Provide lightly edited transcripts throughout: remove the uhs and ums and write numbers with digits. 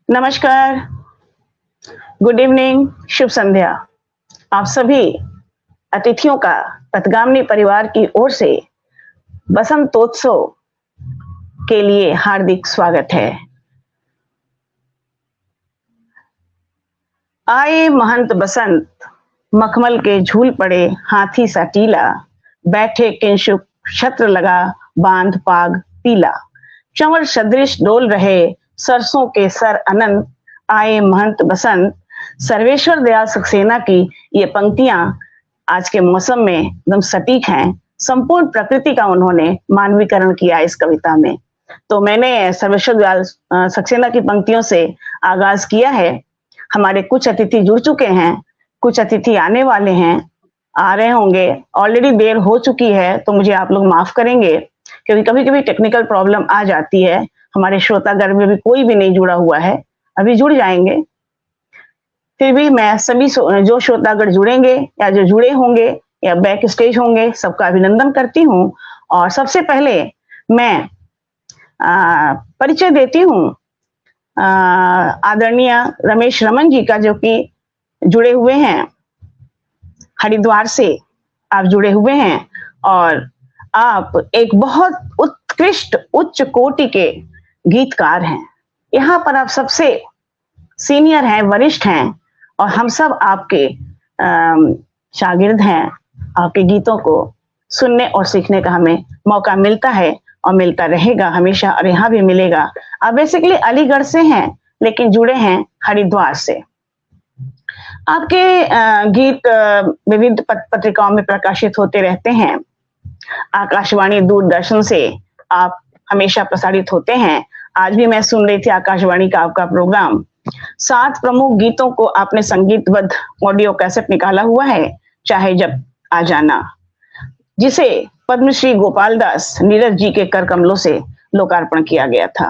नमस्कार, good evening, शुभ संध्या। आप सभी अतिथियों का पथगामिनी परिवार की ओर से बसंतोत्सव के लिए हार्दिक स्वागत है। आए महंत बसंत, मखमल के झूल पड़े हाथी सा टीला, बैठे किंशुक छत्र लगा बांध पाग पीला, चंवर सदृश डोल रहे सरसों के सर अनंत, आए महंत बसंत। सर्वेश्वर दयाल सक्सेना की ये पंक्तियां आज के मौसम में एकदम सटीक हैं। संपूर्ण प्रकृति का उन्होंने मानवीकरण किया इस कविता में। तो मैंने सर्वेश्वर दयाल सक्सेना की पंक्तियों से आगाज किया है। हमारे कुछ अतिथि जुड़ चुके हैं, कुछ अतिथि आने वाले हैं, आ रहे होंगे। ऑलरेडी देर हो चुकी है तो मुझे आप लोग माफ करेंगे, क्योंकि कभी कभी टेक्निकल प्रॉब्लम आ जाती है। हमारे श्रोतागण में भी कोई भी नहीं जुड़ा हुआ है, अभी जुड़ जाएंगे। फिर भी मैं सभी जो श्रोतागण जुड़ेंगे या जो जुड़े होंगे या बैक स्टेज होंगे, सबका अभिनंदन करती हूँ। और सबसे पहले मैं परिचय देती हूँ आदरणीय रमेश रमन जी का, जो कि जुड़े हुए हैं हरिद्वार से। आप जुड़े हुए हैं और आप एक बहुत उत्कृष्ट उच्च कोटि के गीतकार हैं। यहाँ पर आप सबसे सीनियर हैं, वरिष्ठ हैं, और हम सब आपके शागिर्द हैं। आपके गीतों को सुनने और सीखने का हमें मौका मिलता है और मिलता रहेगा हमेशा, और यहाँ भी मिलेगा। आप बेसिकली अलीगढ़ से हैं, लेकिन जुड़े हैं हरिद्वार से। आपके गीत विविध पत्रिकाओं में प्रकाशित होते रहते हैं। आकाशवाणी, दूरदर्शन से आप हमेशा प्रसारित होते हैं। आज भी मैं सुन रही थी आकाशवाणी का आपका प्रोग्राम। 7 प्रमुख गीतों को आपने संगीतबद्ध ऑडियो कैसेट निकाला हुआ है, चाहे जब आ जाना, जिसे पद्मश्री गोपाल दास नीरज जी के कर कमलों से लोकार्पण किया गया था।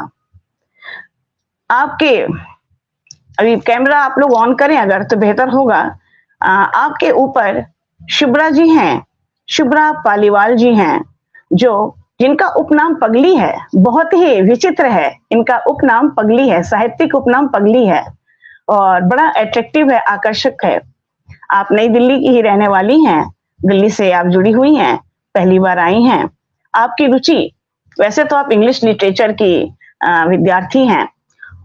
आपके अभी कैमरा आप लोग ऑन करें अगर तो बेहतर होगा। आपके ऊपर शुभ्रा जी हैं, शुभ्रा पालीवाल जी हैं, जिनका उपनाम पगली है। बहुत ही विचित्र है, इनका उपनाम पगली है, साहित्यिक उपनाम पगली है और बड़ा अट्रैक्टिव है, आकर्षक है। आप नई दिल्ली की ही रहने वाली हैं, दिल्ली से आप जुड़ी हुई हैं, पहली बार आई हैं। आपकी रुचि, वैसे तो आप इंग्लिश लिटरेचर की विद्यार्थी हैं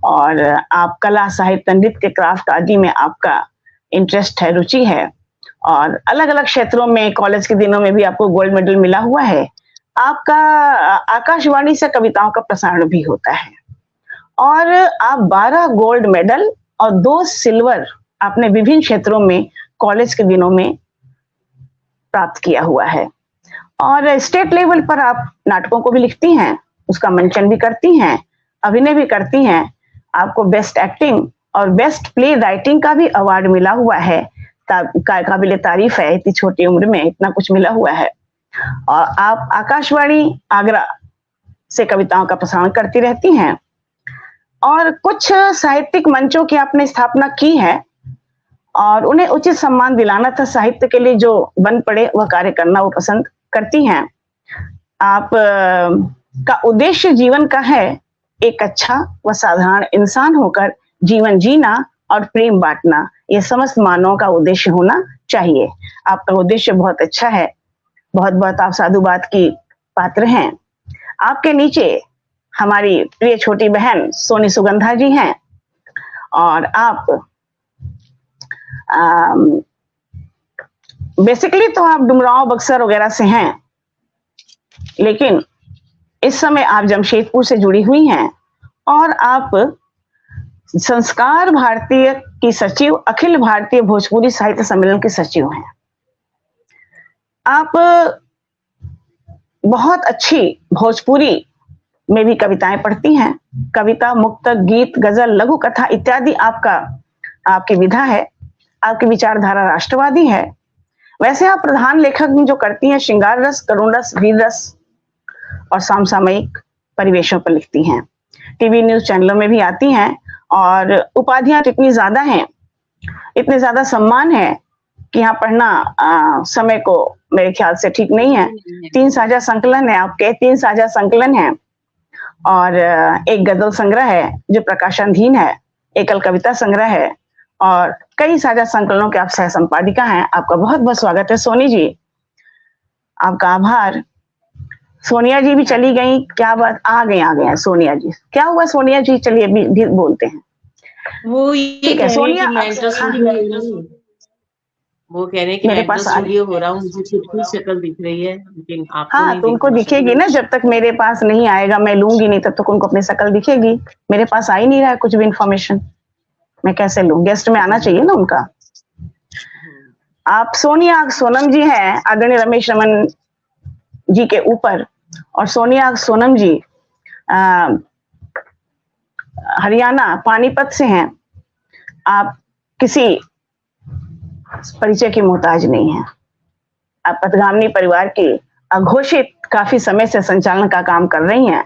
और आप कला, साहित्य, नृत्य, क्राफ्ट आदि में आपका इंटरेस्ट है, रुचि है, और अलग अलग क्षेत्रों में कॉलेज के दिनों में भी आपको गोल्ड मेडल मिला हुआ है। आपका आकाशवाणी से कविताओं का प्रसारण भी होता है और आप 12 गोल्ड मेडल और 2 सिल्वर आपने विभिन्न क्षेत्रों में कॉलेज के दिनों में प्राप्त किया हुआ है। और स्टेट लेवल पर आप नाटकों को भी लिखती हैं, उसका मंचन भी करती हैं, अभिनय भी करती हैं। आपको बेस्ट एक्टिंग और बेस्ट प्ले राइटिंग का भी अवार्ड मिला हुआ है। काबिले तारीफ है, इतनी छोटी उम्र में इतना कुछ मिला हुआ है। और आप आकाशवाणी आगरा से कविताओं का प्रसारण करती रहती हैं और कुछ साहित्यिक मंचों की आपने स्थापना की है और उन्हें उचित सम्मान दिलाना था साहित्य के लिए, जो बन पड़े वह कार्य करना वो पसंद करती हैं। आप का उद्देश्य जीवन का है एक अच्छा व साधारण इंसान होकर जीवन जीना और प्रेम बांटना। ये समस्त मानवों का उद्देश्य होना चाहिए। आपका उद्देश्य बहुत अच्छा है, बहुत बहुत आप साधुवाद की पात्र हैं। आपके नीचे हमारी प्रिय छोटी बहन सोनी सुगंधा जी हैं और आप बेसिकली तो आप डुमरांव, बक्सर वगैरह से हैं, लेकिन इस समय आप जमशेदपुर से जुड़ी हुई हैं और आप संस्कार भारतीय की सचिव, अखिल भारतीय भोजपुरी साहित्य सम्मेलन की सचिव हैं। आप बहुत अच्छी भोजपुरी में भी कविताएं पढ़ती हैं। कविता, मुक्तक, गीत, गजल, लघु कथा इत्यादि आपकी विधा है। आपकी विचारधारा राष्ट्रवादी है। वैसे आप प्रधान लेखक जो करती हैं श्रृंगार रस, करुण रस, वीर रस और समसामयिक परिवेशों पर लिखती हैं। टीवी न्यूज चैनलों में भी आती हैं और उपाधियां इतनी ज्यादा हैं, इतने ज्यादा सम्मान है कि यहाँ पढ़ना समय को मेरे ख्याल से ठीक नहीं है। 3 साझा संकलन है आपके, 3 साझा संकलन है और एक गजल संग्रह है जो प्रकाशनाधीन है। एकल कविता संग्रह है और कई साझा संकलनों के आप सह संपादिका हैं। आपका बहुत बहुत स्वागत है सोनी जी, आपका आभार। सोनिया जी भी चली गई, क्या बात, आ गए सोनिया जी, क्या हुआ सोनिया जी? चलिए भी बोलते हैं। वो ये ठीक है कह रहे सोनिया, कि मैं इंटर स्टूडियो हो रहा हूँ, वो कह रहे हैं कि मैं मेरे इंटर पास स्टूडियो हो रहा हूँ, मुझे खुद की शक्ल दिख रही है, लेकिन आपको हाँ, नहीं तो दिख उनको रही दिखेगी ना, जब तक मेरे पास नहीं आएगा, मैं लूंगी नहीं तब तक उनको अपनी शक्ल दिखेगी। मेरे पास आ ही नहीं रहा है कुछ भी इंफॉर्मेशन, मैं कैसे लूं? गेस्ट में आना चाहिए ना उनका। आप सोनिया सोनम जी हैं आदरणीय रमेश रमन जी के ऊपर, और सोनिया सोनम जी हरियाणा पानीपत से हैं। आप किसी परिचय की मोहताज नहीं है। आप पथगामिनी परिवार की अघोषित काफी समय से संचालन का काम कर रही हैं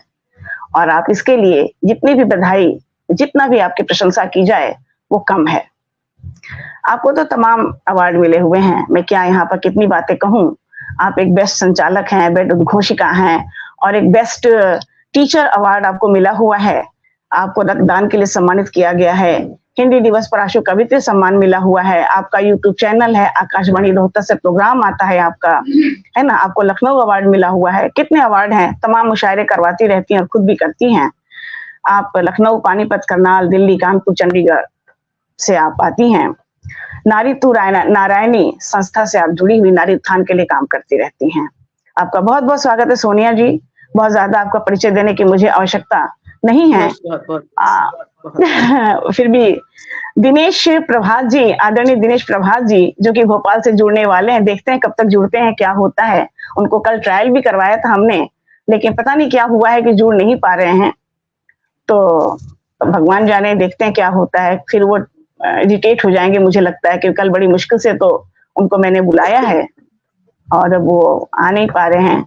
और आप इसके लिए जितनी भी बधाई, जितना भी आपकी प्रशंसा की जाए वो कम है। आपको तो तमाम अवार्ड मिले हुए हैं, मैं क्या यहाँ पर कितनी बातें कहूँ। आप एक बेस्ट संचालक हैं, बेस्ट उद्घोषिका हैं और एक बेस्ट टीचर अवार्ड आपको मिला हुआ है। आपको रक्तदान के लिए सम्मानित किया गया है। हिंदी दिवस पर आशु कवित्री सम्मान मिला हुआ है। आपका यूट्यूब चैनल है, आकाशवाणी रोहतक से प्रोग्राम आता है आपका, है ना। आपको लखनऊ अवार्ड मिला हुआ है। कितने अवार्ड हैं, तमाम मुशायरे करवाती रहती हैं और खुद भी करती हैं। आप लखनऊ, पानीपत, करनाल, दिल्ली, कानपुर, चंडीगढ़ से आप आती हैं। नारी तू नारायणी संस्था से आप जुड़ी हुई नारी उत्थान के लिए काम करती रहती हैं। आपका बहुत बहुत स्वागत है सोनिया जी। बहुत ज्यादा आपका परिचय देने की मुझे आवश्यकता नहीं है। फिर भी दिनेश प्रभात जी, आदरणीय दिनेश प्रभात जी, जो कि भोपाल से जुड़ने वाले हैं, देखते हैं कब तक जुड़ते हैं, क्या होता है। उनको कल ट्रायल भी करवाया था हमने, लेकिन पता नहीं क्या हुआ है कि जुड़ नहीं पा रहे हैं। तो भगवान जाने, देखते हैं क्या होता है। फिर वो इरिटेट हो जाएंगे मुझे लगता है, कि कल बड़ी मुश्किल से तो उनको मैंने बुलाया है और अब वो आ नहीं पा रहे हैं।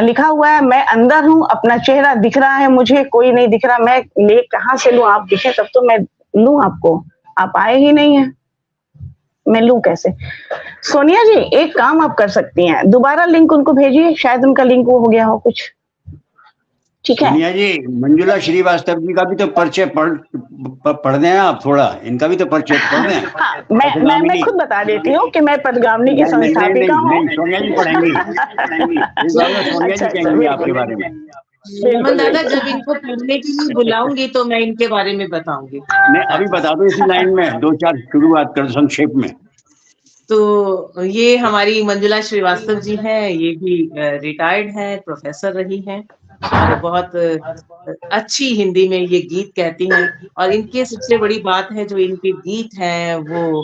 लिखा हुआ है, मैं अंदर हूँ, अपना चेहरा दिख रहा है मुझे, कोई नहीं दिख रहा, मैं ले कहाँ से लूं? आप दिखे तब तो मैं लूं आपको, आप आए ही नहीं है, मैं लूं कैसे? सोनिया जी एक काम आप कर सकती हैं, दोबारा लिंक उनको भेजिए, शायद उनका लिंक वो हो गया हो कुछ। ठीक है सोनिया जी, मंजुला श्रीवास्तव जी का भी तो परिचय पढ़ दें आप थोड़ा, इनका भी तो परिचय पढ़ दें। हाँ, मैं खुद बता देती हूँ कि मैं पथगामिनी की संस्थापिका हूँ। सोनिया जी पढ़ेंगे, सोनिया जी कहेंगे आपके बारे में। दादा, जब इनको पढ़ने के लिए बुलाऊंगी तो मैं इनके बारे में बताऊंगी। नहीं, अभी बता दो इसी लाइन में, 2-4 शुरुआत कर संक्षेप में। तो ये हमारी मंजुला श्रीवास्तव जी हैं, ये भी रिटायर्ड हैं, प्रोफेसर रही हैं और बहुत अच्छी हिंदी में ये गीत कहती हैं। और इनकी सबसे बड़ी बात है, जो इनके गीत हैं वो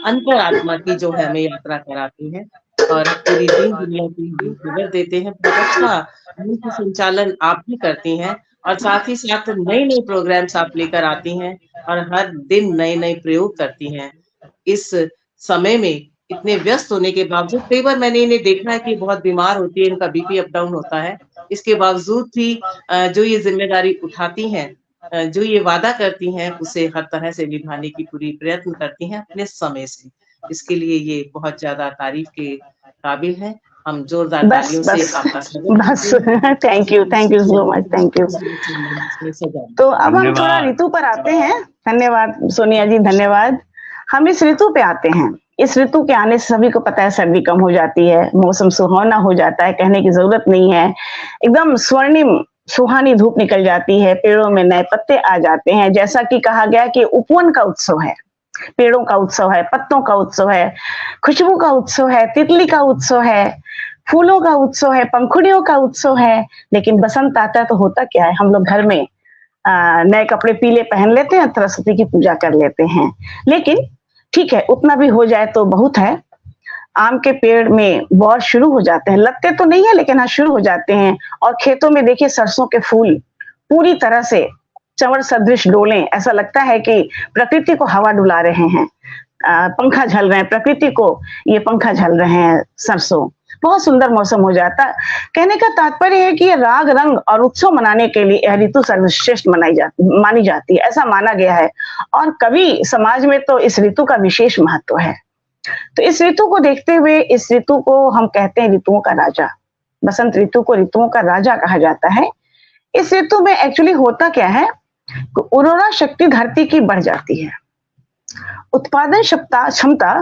अंतरात्मा की जो है हमें यात्रा कराती हैं और पूरी दीन दुनिया की खबर देते हैं। बहुत अच्छा मंच संचालन आप भी करती हैं और साथ ही साथ नए नए प्रोग्राम्स आप लेकर आती हैं और हर दिन नए नए प्रयोग करती हैं। इस समय में इतने व्यस्त होने के बावजूद, कई बार मैंने इन्हें देखा है कि बहुत बीमार होती है, इनका बीपी अप डाउन होता है, इसके बावजूद भी जो ये जिम्मेदारी उठाती हैं, जो ये वादा करती हैं, उसे हर तरह से निभाने की पूरी प्रयत्न करती हैं अपने समय से। इसके लिए ये बहुत ज्यादा तारीफ के काबिल है। हम जोरदार तालियों से आपका स्वागत। Thank you so much, thank you. तो अब हम थोड़ा ऋतु पर आते हैं। धन्यवाद सोनिया जी, धन्यवाद। हम इस ऋतु पे आते हैं। इस ऋतु के आने से सभी को पता है सर्दी कम हो जाती है, मौसम सुहावना हो जाता है, कहने की जरूरत नहीं है। एकदम स्वर्णिम सुहानी धूप निकल जाती है, पेड़ों में नए पत्ते आ जाते हैं। जैसा कि कहा गया कि उपवन का उत्सव है, पेड़ों का उत्सव है, पत्तों का उत्सव है, खुशबू का उत्सव है, तितली का उत्सव है, फूलों का उत्सव है, पंखुड़ियों का उत्सव है। लेकिन बसंत आता है तो होता क्या है, हम लोग घर में नए कपड़े पीले पहन लेते हैं, सरस्वती की पूजा कर लेते हैं। लेकिन ठीक है, उतना भी हो जाए तो बहुत है। आम के पेड़ में बौर शुरू हो जाते हैं, लगते तो नहीं है लेकिन हाँ शुरू हो जाते हैं। और खेतों में देखिए सरसों के फूल पूरी तरह से चंवर सदृश डोले, ऐसा लगता है कि प्रकृति को हवा डुला रहे हैं, पंखा झल रहे हैं, प्रकृति को ये पंखा झल रहे हैं सरसों। बहुत सुंदर मौसम हो जाता है। कहने का तात्पर्य है कि ये राग रंग और उत्सव मनाने के लिए यह ऋतु सर्वश्रेष्ठ मानी जाती है, ऐसा माना गया है। और कवि समाज में तो इस ऋतु का विशेष महत्व है। तो इस ऋतु को देखते हुए, इस ऋतु को हम कहते हैं ऋतुओं का राजा। बसंत ऋतु को ऋतुओं का राजा कहा जाता है। इस ऋतु में एक्चुअली होता क्या है, तो उर्वरा शक्ति धरती की बढ़ जाती है। उत्पादन क्षमता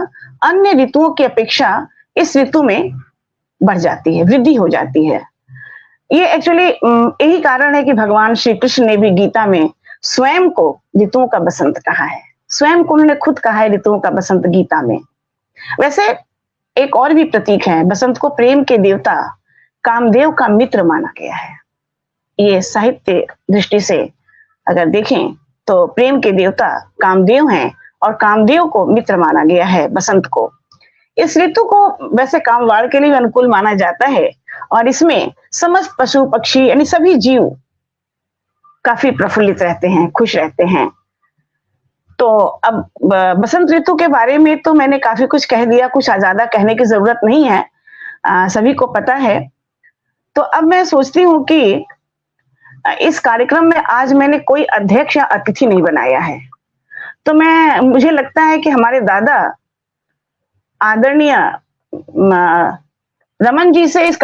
अन्य ऋतुओं की अपेक्षा इस ऋतु में बढ़ जाती है, वृद्धि हो जाती है। ये एक्चुअली यही कारण है कि भगवान श्री कृष्ण ने भी गीता में स्वयं को ऋतुओं का बसंत कहा है। स्वयं को उन्होंने खुद कहा है ऋतुओं का बसंत गीता में। वैसे एक और भी प्रतीक है, बसंत को प्रेम के देवता कामदेव का मित्र माना गया है। ये साहित्य दृष्टि से अगर देखें तो प्रेम के देवता कामदेव हैं और कामदेव को मित्र माना गया है बसंत को। इस ऋतु को वैसे कामवाड़ के लिए अनुकूल माना जाता है और इसमें समस्त पशु पक्षी यानी सभी जीव काफी प्रफुल्लित रहते हैं, खुश रहते हैं। तो अब बसंत ऋतु के बारे में तो मैंने काफी कुछ कह दिया, कुछ ज्यादा कहने की जरूरत नहीं है, सभी को पता है। तो अब मैं सोचती हूँ कि इस कार्यक्रम में आज मैंने कोई अध्यक्ष या अतिथि नहीं बनाया है। तो मुझे लगता है कि हमारे दादा आदरणीय रमन जी से इस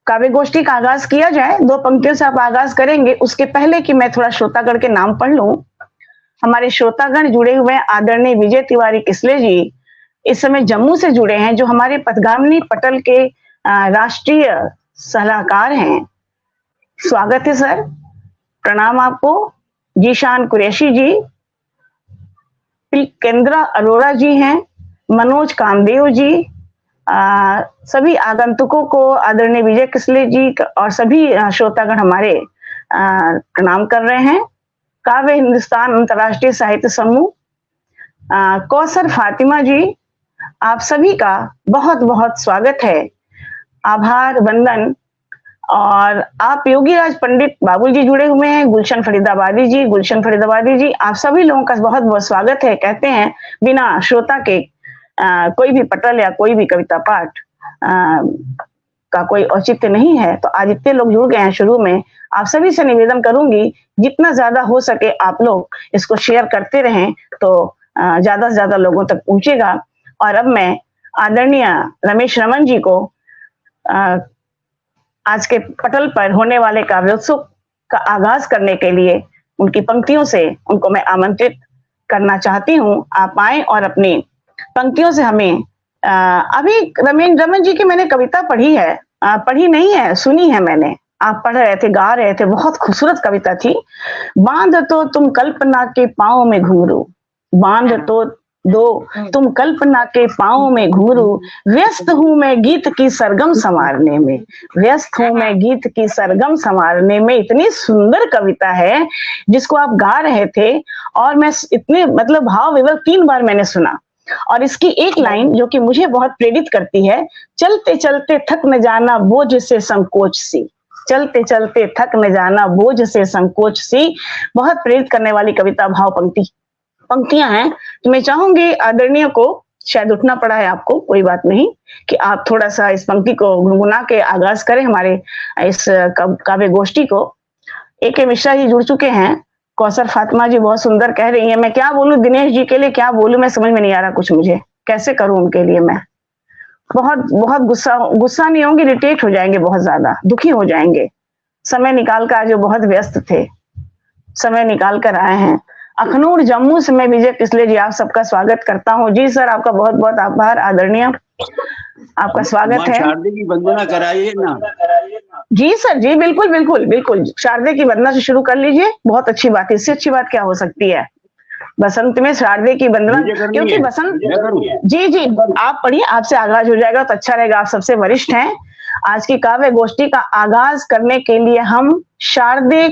काव्य गोष्ठी का आगाज किया जाए। 2 पंक्तियों से आप आगाज करेंगे। उसके पहले कि मैं थोड़ा श्रोतागण के नाम पढ़ लूं, हमारे श्रोतागण जुड़े हुए हैं। आदरणीय विजय तिवारी किसले जी इस समय जम्मू से जुड़े हैं, जो हमारे पथगामिनी पटल के राष्ट्रीय सलाहकार हैं। स्वागत है सर, प्रणाम आपको। जीशान कुरैशी जी, केंद्रा अरोड़ा जी हैं, मनोज कामदेव जी, सभी आगंतुकों को आदरणीय विजय किसले जी और सभी श्रोतागण हमारे प्रणाम कर रहे हैं। काव्य हिंदुस्तान अंतर्राष्ट्रीय साहित्य समूह, कौसर फातिमा जी, आप सभी का बहुत बहुत स्वागत है, आभार वंदन। और आप योगीराज पंडित बाबू जी जुड़े हुए हैं, गुलशन फरीदाबादी जी, आप सभी लोगों का बहुत बहुत स्वागत है। कहते हैं बिना श्रोता के कोई भी पटल या कोई भी कविता पाठ का कोई औचित्य नहीं है। तो आज इतने लोग जुड़ गए हैं शुरू में, आप सभी से निवेदन करूंगी जितना ज्यादा हो सके आप लोग इसको शेयर करते रहें तो ज्यादा से ज्यादा लोगों तक पहुंचेगा। और अब मैं आदरणीय रमेश रमन जी को आज के पटल पर होने वाले काव्योत्सव का आगाज करने के लिए उनकी पंक्तियों से उनको मैं आमंत्रित करना चाहती हूँ। आप आए और अपनी पंक्तियों से हमें अभी रमन जी की मैंने कविता पढ़ी है, पढ़ी नहीं है, सुनी है मैंने। आप पढ़ रहे थे, गा रहे थे, बहुत खूबसूरत कविता थी। बांध तो तुम कल्पना के पांव में घुंघरू, बांध तो दो तुम कल्पना के पांव में घुंघरू, व्यस्त हूं मैं गीत की सरगम संवारने में, व्यस्त हूं मैं गीत की सरगम संवारने में। इतनी सुंदर कविता है जिसको आप गा रहे थे और मैं इतने मतलब भाव विवल 3 बार मैंने सुना। और इसकी एक लाइन जो कि मुझे बहुत प्रेरित करती है, चलते चलते थक न जाना बोझ से संकोच सी, चलते चलते थक न जाना बोझ से संकोच सी। बहुत प्रेरित करने वाली कविता भाव पंक्तियां हैं। तो मैं चाहूंगी आदरणीय को, शायद उठना पड़ा है आपको, कोई बात नहीं, कि आप थोड़ा सा इस पंक्ति को गुनगुना के आगाज करें हमारे इस काव्य गोष्ठी को। ए.के. मिश्रा जी जुड़ चुके हैं, कौसर फातिमा जी बहुत सुंदर कह रही है। मैं क्या बोलूं दिनेश जी के लिए, क्या बोलूं, मैं समझ में नहीं आ रहा कुछ, मुझे कैसे करूं उनके लिए। मैं बहुत गुस्सा नहीं होंगे, इरिटेट हो जाएंगे, बहुत ज्यादा दुखी हो जाएंगे। समय निकाल कर, जो बहुत व्यस्त थे, समय निकाल कर आए हैं। अखनूर जम्मू से मैं विजय किसले जी आप सबका स्वागत करता हूँ। जी सर, आपका बहुत बहुत आभार आदरणीय, आपका स्वागत है। शारदे की वंदना कराइए ना। जी सर, जी बिल्कुल बिल्कुल बिल्कुल, शारदे की वंदना से शुरू कर लीजिए, बहुत अच्छी बात है, इससे अच्छी बात क्या हो सकती है। बसंत में शारदे की वंदना, क्योंकि बसंत, जी जी आप पढ़िए, आपसे आगाज हो जाएगा तो अच्छा रहेगा, आप सबसे वरिष्ठ हैं। आज की काव्य गोष्ठी का आगाज करने के लिए हम शारदे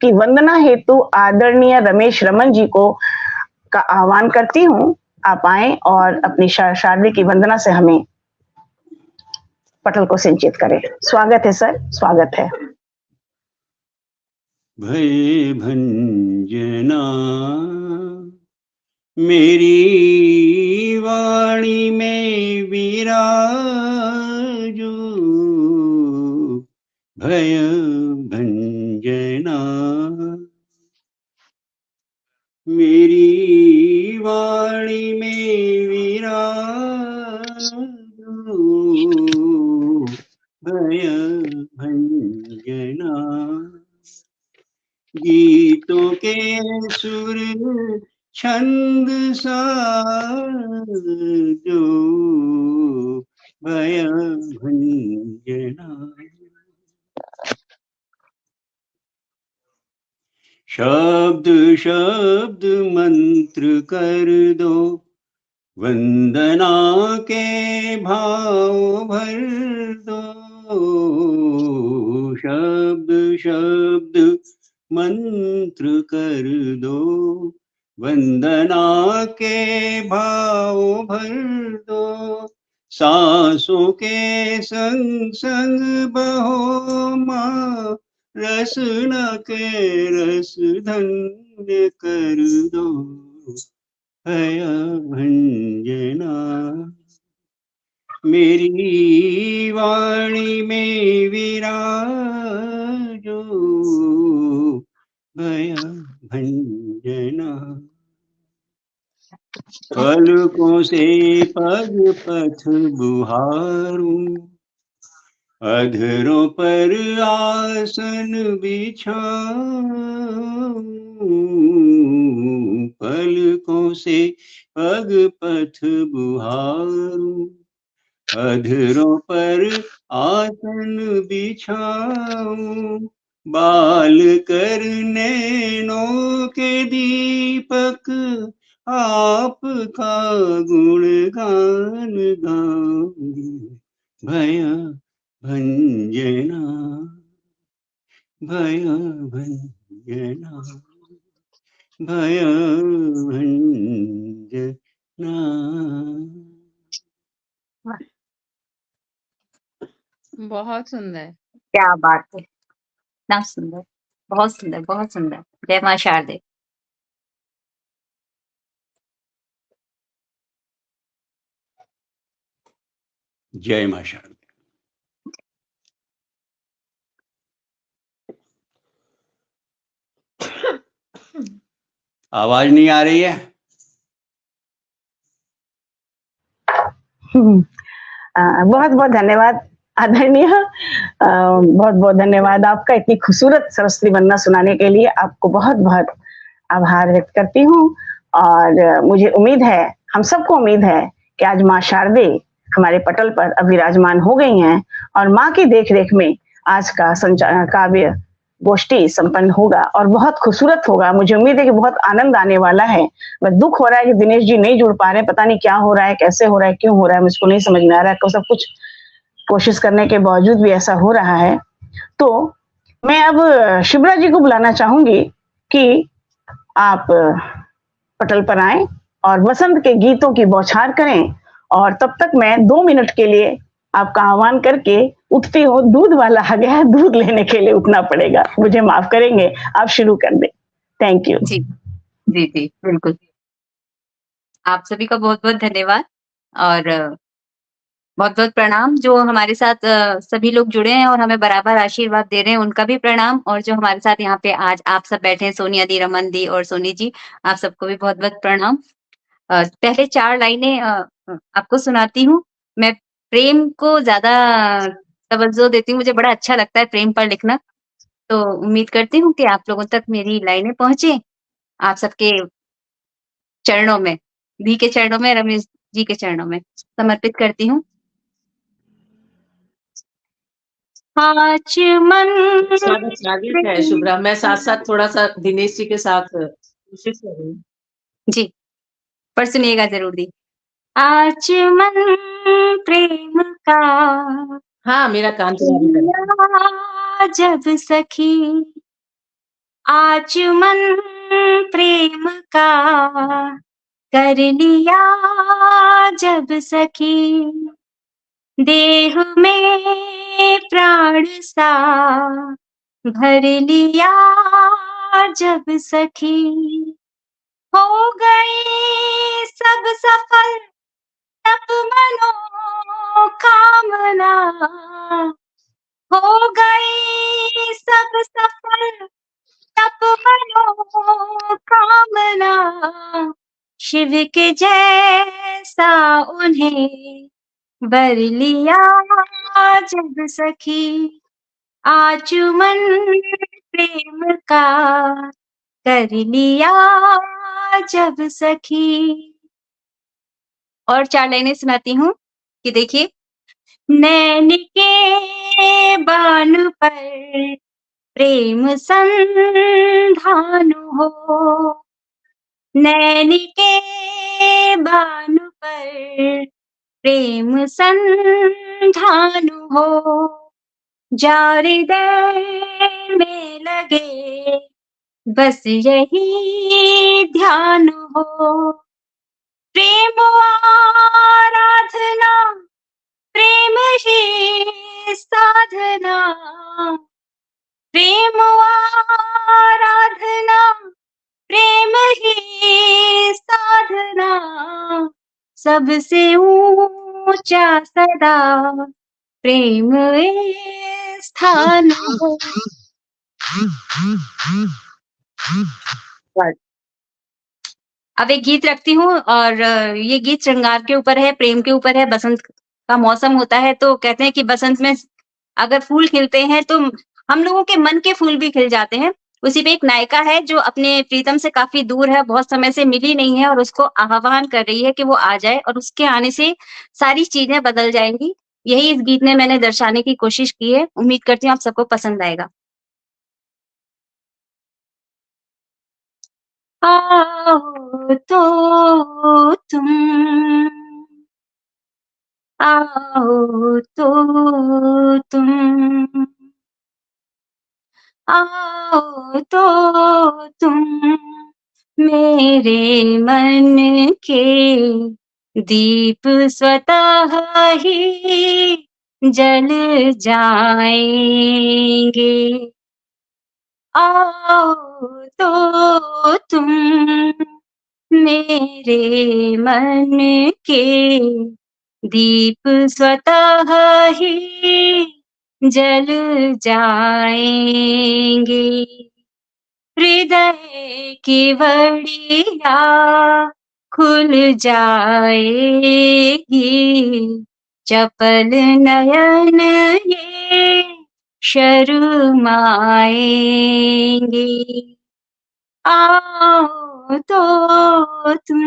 की वंदना हेतु आदरणीय रमेश रमन जी को का आह्वान करती हूँ। आप आए और अपनी शारदे की वंदना से हमें पटल को सिंचित करें। स्वागत है सर, स्वागत है। भय भंजना मेरी वाणी में विराजो, भय भंजना मेरी वाणी में विराजो, भय भंजना गीतों के सुर छंद सा जो भय भंजना। शब्द शब्द मंत्र कर दो, वंदना के भाव भर दो। शब्द शब्द मंत्र कर दो, वंदना के भाव भर दो। सांसों के संग संग बहो माँ, रसना के रस धन्य कर दो। भय भंजना मेरी वाणी में विराजो, भय भंजना। पलकों से पग पथ बुहारूं, अधरों पर आसन बिछाऊं। पलकों से पग पथ बुहारूं, अधरों पर आसन बिछाऊं। बाल कर नैनों के दीपक, आपका गुणगान गाऊं। भय भंजना, भय भंजना, भय भंजना। बहुत सुंदर। क्या बात है, इतना सुंदर, बहुत सुंदर, बहुत सुंदर। जय माँ शारदे। जय मां शारदे। आवाज नहीं आ रही है? बहुत बहुत धन्यवाद आदरणीय, बहुत बहुत धन्यवाद आपका इतनी खूबसूरत सरस्वती वंदना सुनाने के लिए। आपको बहुत बहुत आभार व्यक्त करती हूँ। और मुझे उम्मीद है, हम सबको उम्मीद है कि आज माँ शारदे हमारे पटल पर अब विराजमान हो गई हैं और माँ की देखरेख में आज का काव्य गोष्ठी संपन्न होगा और बहुत खूबसूरत होगा। मुझे उम्मीद है कि बहुत आनंद आने वाला है। बस दुख हो रहा है कि दिनेश जी नहीं जुड़ पा रहे, पता नहीं क्या हो रहा है, कैसे हो रहा है, क्यों हो रहा है, मुझको नहीं समझ में आ रहा है। तो सब कुछ कोशिश करने के बावजूद भी ऐसा हो रहा है। तो मैं अब शिप्रा जी को बुलाना चाहूंगी कि आप पटल पर आए और वसंत के गीतों की बौछार करें। और तब तक मैं 2 मिनट के लिए आपका आह्वान करके उठती हूँ। दूध वाला आ गया है, दूध लेने के लिए उठना पड़ेगा, मुझे माफ करेंगे। आप शुरू कर दें। Thank you. जी जी जी, बिल्कुल। आप सभी का बहुत बहुत धन्यवाद और बहुत बहुत प्रणाम। जो हमारे साथ सभी लोग जुड़े हैं और हमें बराबर आशीर्वाद दे रहे हैं, उनका भी प्रणाम। और जो हमारे साथ यहाँ पे आज आप सब बैठे हैं, सोनिया दी, रमन दी और सोनी जी, आप सबको भी बहुत बहुत प्रणाम। पहले 4 लाइनें आपको सुनाती हूँ। मैं प्रेम को ज्यादा तवज्जो देती हूँ, मुझे बड़ा अच्छा लगता है प्रेम पर लिखना। तो उम्मीद करती हूँ कि आप लोगों तक मेरी लाइनें पहुंचे। आप सबके चरणों में, दी के चरणों में, रमेश जी के चरणों में समर्पित करती हूँ। आज मन स्वागत स्वागत है शुभ्रा। मैं साथ साथ थोड़ा सा दिनेश जी के साथ कोशिश कर रही हूँ। जी, पर सुनिएगा जरूर दी। आज मन प्रेम का हाँ, मेरा कान तैयारी कर। लिया जब सखी, आज मन प्रेम का कर लिया जब सखी, देह में प्राण सा भर लिया जब सखी, हो गई सब सफल तब मनोकामना, हो गई सब सफल तब मनोकामना, शिव के जैसा उन्हें वर लिया जब सखी, आज मन प्रेम का स्वीकार कर लिया जब सखी। और 4 लाइनें सुनाती हूँ कि देखिए, नैन के बान पर प्रेम संधान हो, नैन के बान पर प्रेम संधान हो, जार हृदय में लगे बस यही ध्यान हो। प्रेम आराधना प्रेम ही साधना, प्रेम आराधना प्रेम ही साधना, सबसे ऊंचा सदा प्रेम स्थान हो। अब एक गीत रखती हूँ और ये गीत श्रृंगार के ऊपर है, प्रेम के ऊपर है। बसंत का मौसम होता है तो कहते हैं कि बसंत में अगर फूल खिलते हैं तो हम लोगों के मन के फूल भी खिल जाते हैं। उसी पे एक नायिका है जो अपने प्रीतम से काफ़ी दूर है, बहुत समय से मिली नहीं है और उसको आह्वान कर रही है कि वो आ जाए और उसके आने से सारी चीज़ें बदल जाएँगी। यही इस गीत में मैंने दर्शाने की कोशिश की है। उम्मीद करती हूँ आप सबको पसंद आएगा। आओ तो तुम, आओ तो तुम, आओ तो तुम, मेरे मन के दीप स्वतः ही जल जाएंगे। आओ तो तुम, मेरे मन के दीप स्वतः ही जल जाएंगे। हृदय की वड़िया खुल जाएगी, चपल नयन ये शर्माएंगे। आओ तो तुम।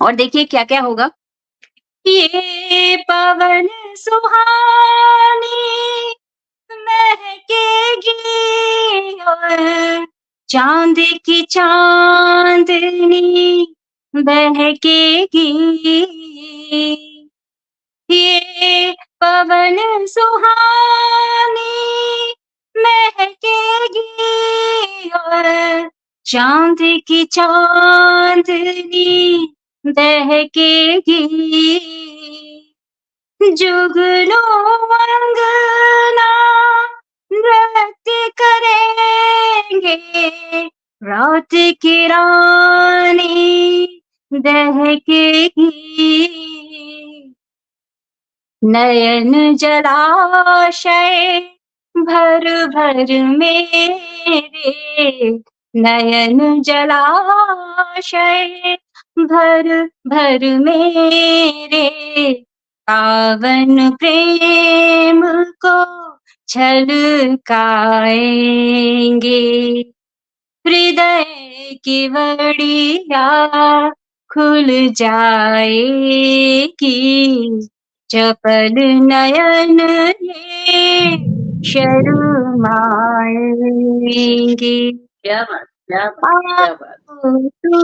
और देखिए क्या क्या होगा। ये पवन सुहानी महकेगी और चांद की चांदनी बहकेगी। ये पवन सुहानी महकेगी और चांद की चांदनी बहकेगी। जुगनू अंगना नृत्य करेंगे, रात की रानी दहकेगी। नयन जलाशय भर भर मेरे, नयन जलाशय भर भर मेरे, पावन प्रेम को छलकाएंगे। हृदय की वड़िया खुल जाएगी, चपल नयन ये शर्माएंगे। क्या बात, क्या बात, क्या बात। आओ तो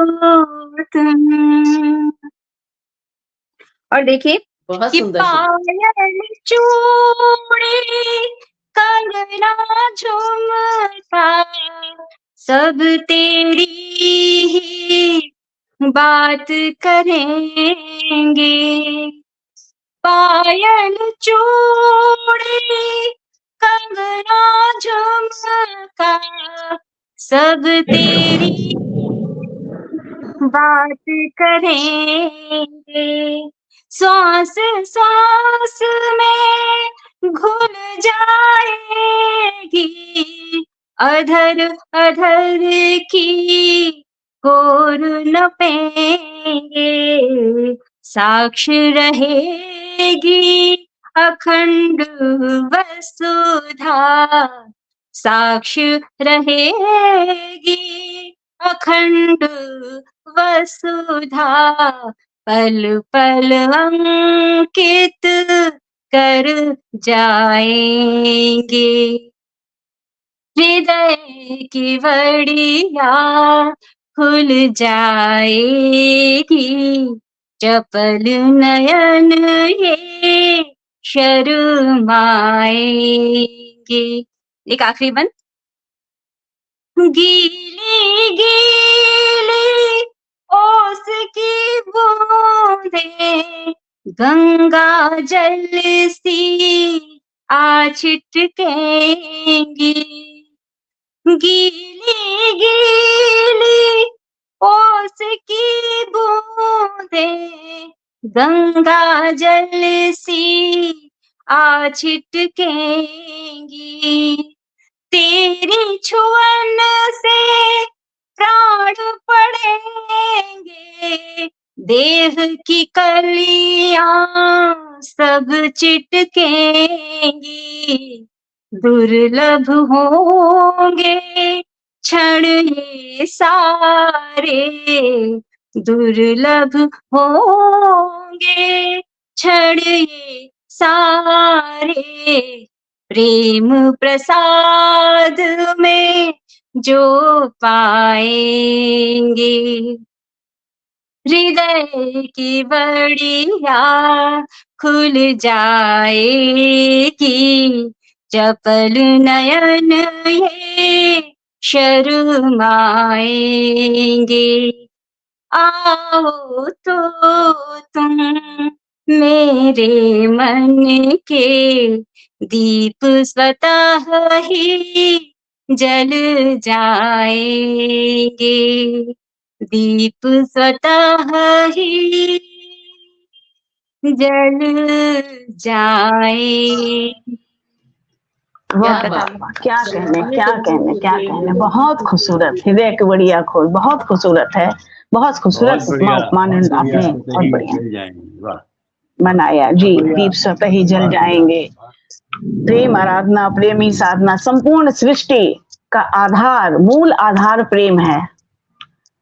तुम। और देखिए बहुत कि सुंदर सुंदर। पायल चूड़ी कंगना झुमका सब तेरी ही बात करेंगे। पायल चूड़ी कंगना झुमका सब तेरी बात करेंगे। सांस सांस में घुल जाएगी, अधर अधर की कोर न पेंगे। साक्ष रहेगी अखंड वसुधा, साक्ष रहेगी अखंड वसुधा, पल पल अंकित कर जाएंगे। हृदय की वड़िया खुल जाएगी, चपल नयन ये शर्माएंगे। एक आखिरी बंद। गीली गीली ओस की बूंदें गंगा जल सी आ छिटकेंगी, गीली गीली ओस की बूंदें गंगा जल सी आ छिटकेंगी। तेरी छुअन से प्राण पड़ेंगे, देह की कलियां सब चिटकेंगी। दुर्लभ होंगे क्षण ये सारे, दुर्लभ होंगे क्षण ये सारे, प्रेम प्रसाद में जो पाएंगे। हृदय की बड़िया खुल जाएगी, चपल नयन ये शर्माएंगे। आओ तो तुम मेरे मन के दीप स्वतः ही जल जाएंगे, दीप स्वतः ही जल जाए। वाह क्या कहने क्या कहने क्या कहने, बहुत खूबसूरत, हृदय की बढ़िया खोल, बहुत खूबसूरत है, बहुत खूबसूरत उपमान आपने बहुत बढ़िया बनाया जी। दीप स्वतः ही जल जाएंगे, प्रेम आराधना, प्रेमी साधना, संपूर्ण सृष्टि का आधार, मूल आधार प्रेम है,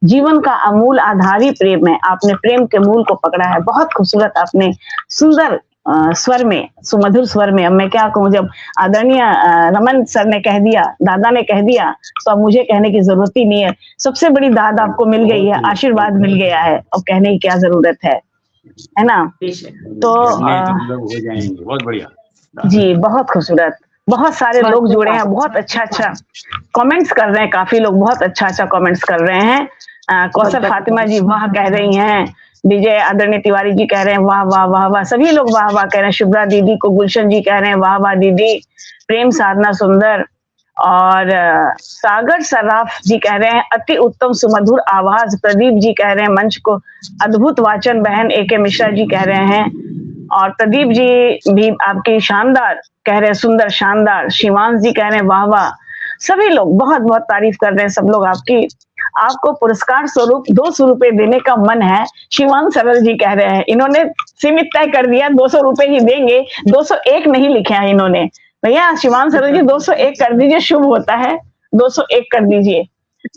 जीवन का अमूल आधार ही प्रेम है। आपने प्रेम के मूल को पकड़ा है, बहुत खूबसूरत आपने सुंदर स्वर में, सुमधुर स्वर में। अब मैं क्या कहूँ, जब आदरणीय रमन सर ने कह दिया, दादा ने कह दिया, तो अब मुझे कहने की जरूरत ही नहीं है। सबसे बड़ी दाद आपको मिल गई है, आशीर्वाद मिल गया है, अब कहने की क्या जरूरत है ना। तो हो जाएंगे, बहुत बढ़िया जी, बहुत खूबसूरत, बहुत सारे लोग जुड़े हैं, बहुत अच्छा अच्छा कमेंट्स कर रहे हैं, काफी लोग बहुत अच्छा अच्छा कमेंट्स कर रहे हैं। कौसर फातिमा जी वाह कह रही हैं, विजय आदरणीय तिवारी जी कह रहे हैं वाह वाह वाह वाह, सभी लोग वाह वाह कह रहे हैं। शुभ्रा दीदी को गुलशन जी कह रहे हैं वाह वाह दीदी, प्रेम साधना सुंदर, और सागर सराफ जी कह रहे हैं अति उत्तम सुमधुर आवाज। प्रदीप जी कह रहे हैं मंच को अद्भुत वाचन। बहन AK मिश्रा जी कह रहे हैं, और प्रदीप जी भी आपकी शानदार कह रहे हैं, सुंदर शानदार। शिवांश जी कह रहे हैं वाह वाह। सभी लोग बहुत बहुत तारीफ कर रहे हैं सब लोग आपकी। आपको पुरस्कार स्वरूप 200 रुपए देने का मन है, शिवांश सरल जी कह रहे हैं। इन्होंने सीमित तय कर दिया, 200 रुपए ही देंगे, 201 नहीं लिखा है इन्होंने। भैया शिवांश सरल जी 201 कर दीजिए, शुभ होता है, 201 कर दीजिए,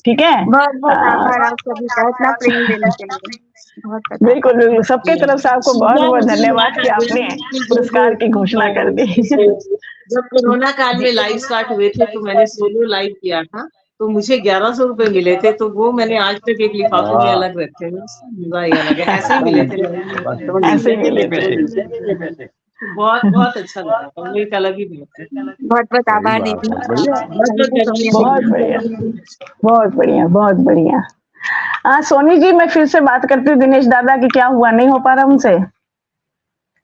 ठीक है। बहुत बहुत आभार आप सभी का इतना प्रेम देने के लिए। बिल्कुल बिल्कुल, सबके तरफ से आपको बहुत बहुत धन्यवाद कि आपने पुरस्कार की घोषणा कर दी। जब कोरोना काल में लाइव स्टार्ट हुए थे तो मैंने सोलो लाइव किया था, तो मुझे 1100 रुपए मिले थे, तो वो मैंने आज तक एक लिफाफे में अलग रखे हैं। मजा ही अलग है, ऐसे ही मिले थे, ऐसे ही मिले थे। बहुत बहुत अच्छा लगा था, एक अलग ही बात है। बहुत बहुत आभार दीदी, बहुत बढ़िया बहुत बढ़िया बहुत बढ़िया। सोनी जी, मैं फिर से बात करती हूँ दिनेश दादा की, क्या हुआ, नहीं हो पा रहा उनसे?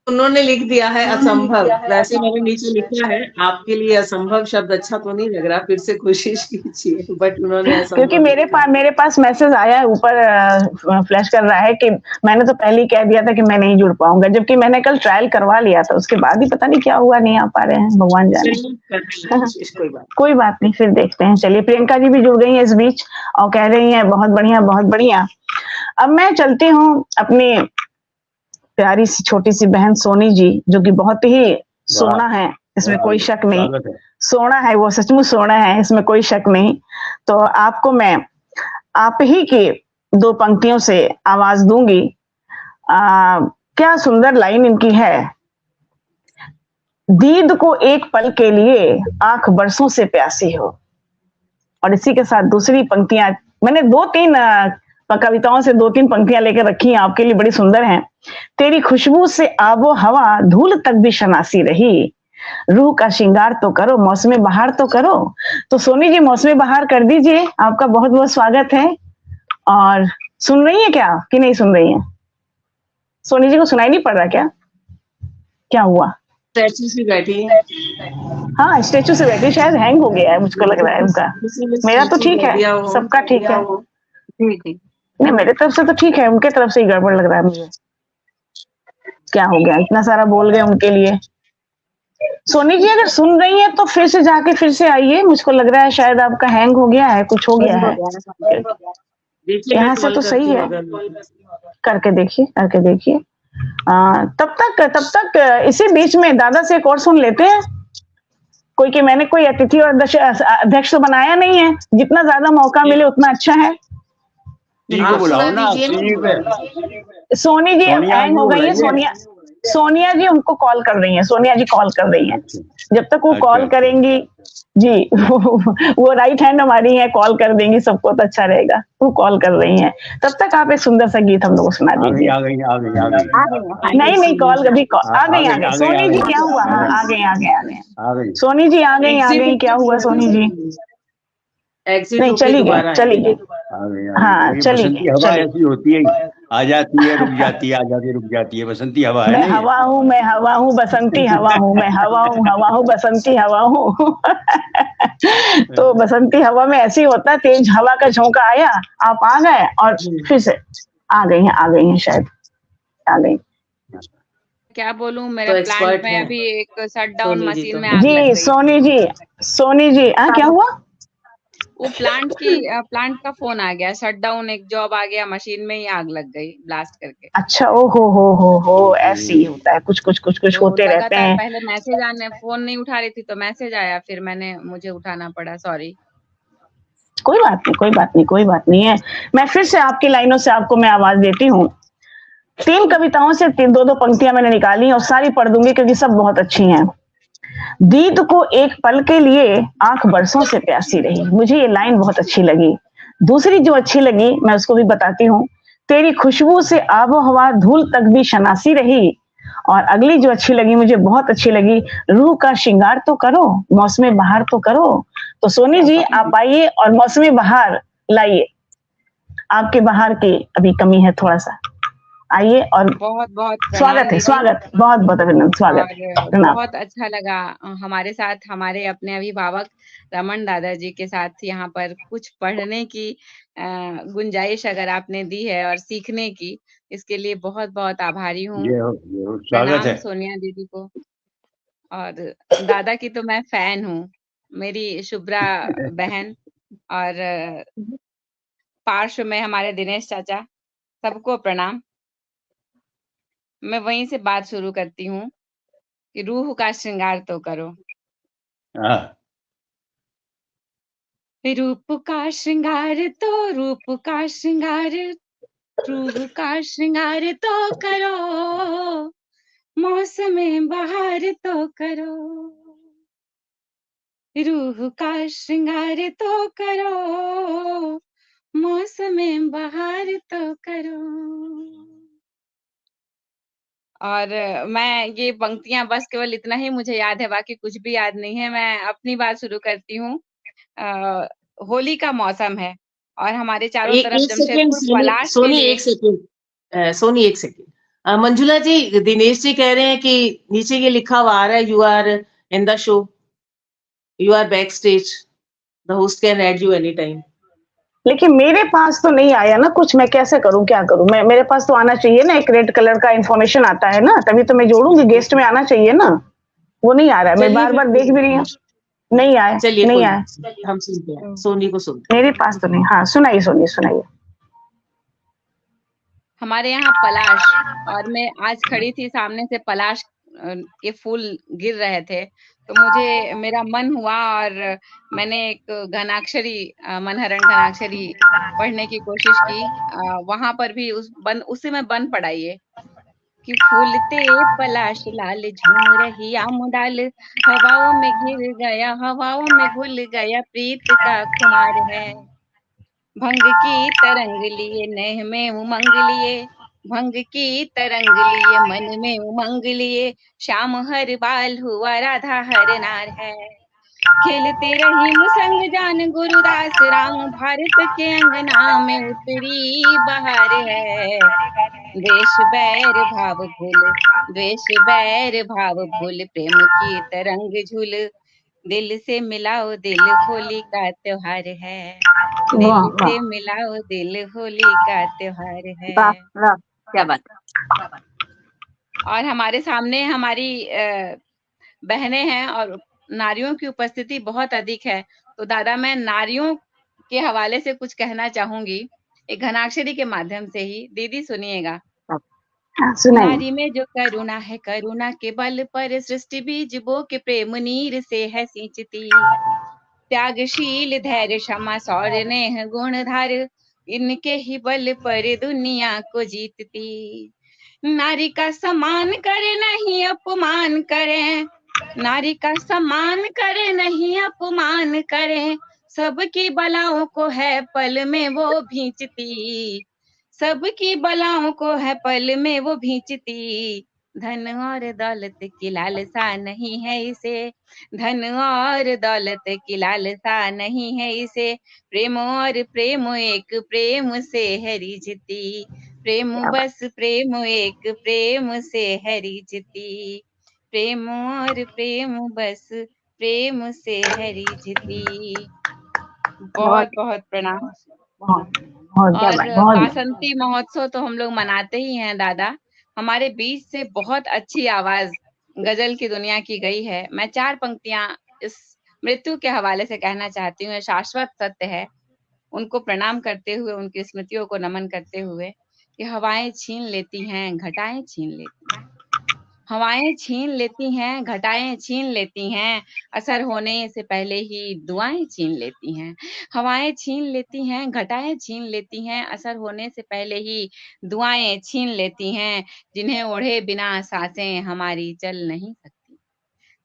उन्होंने लिख दिया है असंभव, वैसे मैंने नीचे लिखा है आपके लिए असंभव शब्द अच्छा तो नहीं लग रहा, फिर से कोशिश कीजिए, बट उन्होंने क्योंकि मेरे पास मैसेज आया है, ऊपर फ्लैश कर रहा है कि मैंने तो पहले ही कह दिया था कि मैं नहीं जुड़ पाऊंगा, जबकि मैंने कल ट्रायल करवा लिया था, उसके बाद ही पता नहीं क्या हुआ, नहीं आ पा रहे हैं, भगवान जाने। कोई बात नहीं, फिर देखते हैं। चलिए, प्रियंका जी भी जुड़ गई है इस बीच और कह रही है बहुत बढ़िया बहुत बढ़िया। अब मैं चलती हूँ अपनी प्यारी सी छोटी सी बहन सोनी जी, जो कि बहुत ही सोना है, इसमें कोई शक नहीं। स्वागत है। सोना है, वो सचमुच सोना है, इसमें कोई शक नहीं। तो आपको मैं आप ही की 2 पंक्तियों से आवाज दूंगी। क्या सुंदर लाइन इनकी है। दीद को एक पल के लिए आंख बरसों से प्यासी हो। और इसी के साथ दूसरी पंक्तियां मैंने 2-3 कविताओं से 2-3 पंक्तियां लेकर रखी हैं आपके लिए, बड़ी सुंदर हैं। तेरी खुशबू से आबो हवा धूल तक भी शनासी रही, रूह का श्रृंगार तो करो, मौसमी बहार तो करो। तो सोनी जी मौसमी बहार कर दीजिए। आपका बहुत बहुत स्वागत है। और सुन रही है क्या कि नहीं सुन रही है? सोनी जी को सुनाई नहीं पड़ रहा क्या? क्या हुआ? स्टैचू से बैठी है। हाँ, स्टेचू से बैठी, शायद हैंग हो गया है, मुझको लग रहा है उनका। मेरा तो ठीक है, सबका ठीक है। जी जी नहीं, मेरे तरफ से तो ठीक है, उनके तरफ से ही गड़बड़ लग रहा है मुझे। क्या हो गया? इतना सारा बोल गए उनके लिए। सोनी जी अगर सुन रही है तो फिर से जाके फिर से आइए। मुझको लग रहा है शायद आपका हैंग हो गया है, कुछ हो गया है। देखिए यहाँ से तो सही है। करके देखिए, करके देखिए। तब तक इसी बीच में दादा से एक और सुन लेते हैं। कोई कि मैंने कोई अतिथि और अध्यक्ष तो बनाया नहीं है, जितना ज्यादा मौका मिले उतना अच्छा है। को बुलाओ ना। सोनी जी हैंग हो गई है। सोनिया जी उनको कॉल कर रही हैं, सोनिया जी कॉल कर रही हैं। जब तक वो कॉल करेंगी जी वो राइट हैंड हमारी है, कॉल कर देंगी सबको तो अच्छा रहेगा। वो कॉल कर रही हैं, तब तक आप एक सुंदर सा गीत हम लोग को सुना दीजिए। आ गई। नहीं कॉल अभी आ गई। सोनी जी क्या हुआ? हाँ, आ गई। सोनी जी आ गई। क्या हुआ सोनी जी? नहीं, चली गई। हाँ, बसंती हवा ऐसी होती है, आ जाती है रुक जाती है, आ जाती है रुक जाती है, बसंती हवा है। मैं हवा हूँ, बसंती हवा हूँ, मैं हवा हूँ, बसंती हवा हूँ। तो बसंती हवा में ऐसे ही होता है, तेज हवा का झोंका आया, आप आ गए और फिर से आ गई हैं शायद आ गई। क्या बोलूं, मेरे तो प्लांट में अभी एक शट डाउन मशीन में आग लग जी गई। सोनी जी क्या हुआ? वो प्लांट का फोन आ गया, शट डाउन, एक जॉब आ गया, मशीन में ही आग लग गई ब्लास्ट करके। अच्छा, ओ हो, ऐसे ही होता है, कुछ तो होते रहते हैं। पहले मैसेज आने, फोन नहीं उठा रही थी तो मैसेज आया, फिर मुझे उठाना पड़ा, सॉरी। कोई बात नहीं है। मैं फिर से आपकी लाइनों से आपको मैं आवाज देती हूँ। 3 कविताओं से 2-2 पंक्तियां मैंने निकाली और सारी पढ़ दूंगी क्योंकि सब बहुत अच्छी हैं। दीद को एक पल के लिए आंख बरसों से प्यासी रही, मुझे ये लाइन बहुत अच्छी लगी। दूसरी जो अच्छी लगी मैं उसको भी बताती हूँ। तेरी खुशबू से आबो हवा धूल तक भी शनासी रही। और अगली जो अच्छी लगी, मुझे बहुत अच्छी लगी, रूह का श्रृंगार तो करो, मौसमी बहार तो करो। तो सोनी जी आप आइए और मौसमी बहार लाइए। आपके बहार की अभी कमी है थोड़ा सा, आइए। और बहुत स्वागत है, बहुत अभिनंदन, स्वागत है। बहुत अच्छा लगा हमारे साथ, हमारे अपने अभिभावक रमन दादा जी के साथ यहाँ पर कुछ पढ़ने की गुंजाइश अगर आपने दी है और सीखने की, इसके लिए बहुत बहुत आभारी हूँ। प्रणाम सोनिया दीदी को। और दादा की तो मैं फैन हूँ, मेरी शुभ्रा बहन और पार्श्व में हमारे दिनेश चाचा, सबको प्रणाम। मैं वहीं से बात शुरू करती हूँ कि रूह का श्रृंगार तो करो। रूप का श्रृंगार तो, रूप का श्रृंगार, रूह का श्रृंगार तो करो, मौसमे बहार तो करो। रूह का श्रृंगार तो करो, मौसमे बहार तो करो। और मैं ये पंक्तियां बस केवल इतना ही मुझे याद है, बाकी कुछ भी याद नहीं है। मैं अपनी बात शुरू करती हूँ। होली का मौसम है और हमारे चारों तरफ जमशेदपुर पलाश के लिए। सोनी एक सेकेंड। मंजुला जी, दिनेश जी कह रहे हैं कि नीचे ये लिखा हुआ आ रहा है, you are in the show, you are backstage, the host can add you any time. लेकिन मेरे पास तो नहीं आया ना कुछ, मैं कैसे करूं, क्या करूं? मेरे पास तो आना चाहिए ना, एक रेड कलर का इंफॉर्मेशन आता है ना, तभी तो मैं जोड़ूंगी, गेस्ट में आना चाहिए ना। वो नहीं आ रहा है, मैं बार बार देख भी रही हूँ, नहीं आया। चलिए हम सुनते हैं, सोनी को सुनते हैं। मेरे पास तो नहीं। हाँ, सुनाइए सोनी, सुनाइए। हमारे यहाँ पलाश, और मैं आज खड़ी थी सामने से पलाश ये फूल गिर रहे थे, तो मुझे मेरा मन हुआ और मैंने एक घनाक्षरी मनहरण घनाक्षरी पढ़ने की कोशिश की। वहाँ पर भी उसी में बन पड़ा ये कि फूलते पलाश लाल झूम रही आम डाल, हवाओं में घिर गया हवाओं में घुल गया प्रीत का खुमार है। भंग की तरंग लिए नेह में उमंग लिए, भंग की तरंग लिए मन में उमंग लिए, श्याम हर बाल हुआ राधा हर नार है। खेलते रही मुसंग जान गुरुदास राम, भारत के अंगना में उतरी बहार है। द्वेष बैर भाव भूल, द्वेष बैर भाव भूल, प्रेम की तरंग झूल, दिल से मिलाओ दिल, होली का त्योहार है। दिल वाह से वाह मिलाओ दिल, होली का त्योहार है। वाह वाह, क्या बात है। और हमारे सामने हमारी बहनें हैं और नारियों की उपस्थिति बहुत अधिक है, तो दादा मैं नारियों के हवाले से कुछ कहना चाहूंगी, एक घनाक्षरी के माध्यम से ही। दीदी सुनिएगा। हाँ, सुनाइए। नारी में जो करुणा है, करुणा के बल पर सृष्टि बीज बो के प्रेम नीर से है सिंचती। त्यागशील धैर्य क्षमा शौर्य नेह गुण धार, इनके ही बल पर दुनिया को जीतती। नारी का सम्मान करे नहीं अपमान करें, नारी का सम्मान करे नहीं अपमान करें, सबकी बलाओं को है पल में वो भींचती, सबकी बलाओं को है पल में वो भींचती। धन और दौलत की लालसा नहीं है इसे, धन और दौलत की लालसा नहीं है इसे, प्रेम और प्रेम एक प्रेम से है रिझती, प्रेम क्या बात। बस प्रेम एक प्रेम से है रिझती, प्रेम और प्रेम बस प्रेम से है रिझती। बहुत बहुत प्रणाम। बहुत बहुत क्या और बात। बहुत बासंती महोत्सव तो हम लोग मनाते ही हैं दादा। हमारे बीच से बहुत अच्छी आवाज गजल की दुनिया की गई है। मैं 4 पंक्तियां इस मृत्यु के हवाले से कहना चाहती हूँ। ये शाश्वत सत्य है। उनको प्रणाम करते हुए, उनकी स्मृतियों को नमन करते हुए कि हवाएं छीन लेती हैं, घटाएं छीन लेती हैं, हवाएं छीन लेती हैं, घटाएं छीन लेती हैं, असर होने से पहले ही दुआएं छीन लेती हैं। हवाएं छीन लेती हैं, घटाएं छीन लेती हैं, असर होने से पहले ही दुआएं छीन लेती हैं। जिन्हें ओढ़े बिना सांसें हमारी चल नहीं सकती,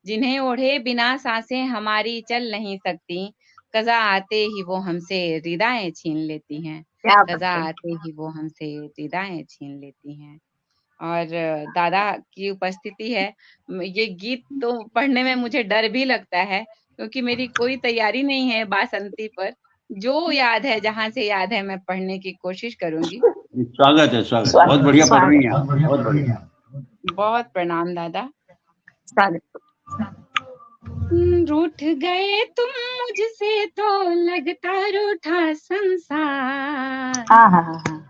जिन्हें ओढ़े बिना सांसें हमारी चल नहीं सकती, कज़ा आते ही वो हमसे रिदाएं छीन लेती हैं, क्या कज़ा बात है। आते ही वो हमसे रिदाएं छीन लेती हैं। और दादा की उपस्थिति है। ये गीत तो पढ़ने में मुझे डर भी लगता है, क्योंकि मेरी कोई तैयारी नहीं है बासंती पर। जो याद है, जहाँ से याद है, मैं पढ़ने की कोशिश करूँगी। स्वागत है, स्वागत। स्वागत, बहुत बढ़िया पढ़ रही हैं आप, स्वागत। बहुत बढ़िया। बहुत प्रणाम दादा। स्वागत। रूठ गए तुम मुझसे तो लगता रूठा संसार, हाँ हाँ हाँ हाँ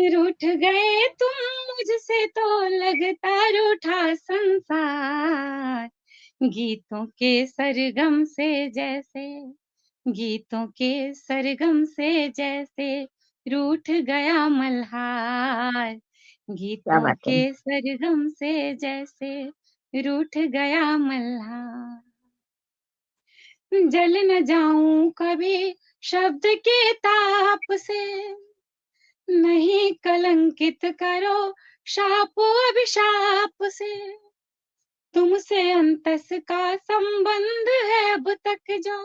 रूठ गए तुम मुझसे तो लगता रूठा संसार। गीतों के सरगम से जैसे, गीतों के सरगम से जैसे रूठ गया मल्हार, क्या गीतों बात है। के सरगम से जैसे रूठ गया मल्हार। जल न जाऊं कभी शब्द के ताप से, नहीं कलंकित करो शाप अभिशाप से। तुमसे अंतस का संबंध है अब तक जो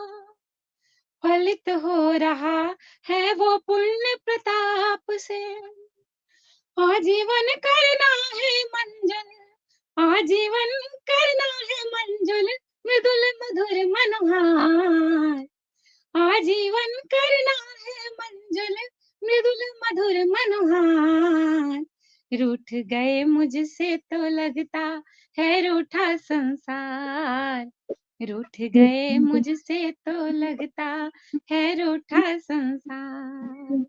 फलित हो रहा है वो पुण्य प्रताप से। आजीवन करना है मंजुल, आजीवन करना है मंजुल, मृदुल मधुर मनोहार। आजीवन करना है मंजुल, मृदुल मधुर मनोहार। रूठ गए मुझसे तो लगता है रूठा संसार, रूठ गए मुझसे तो लगता है रूठा संसार।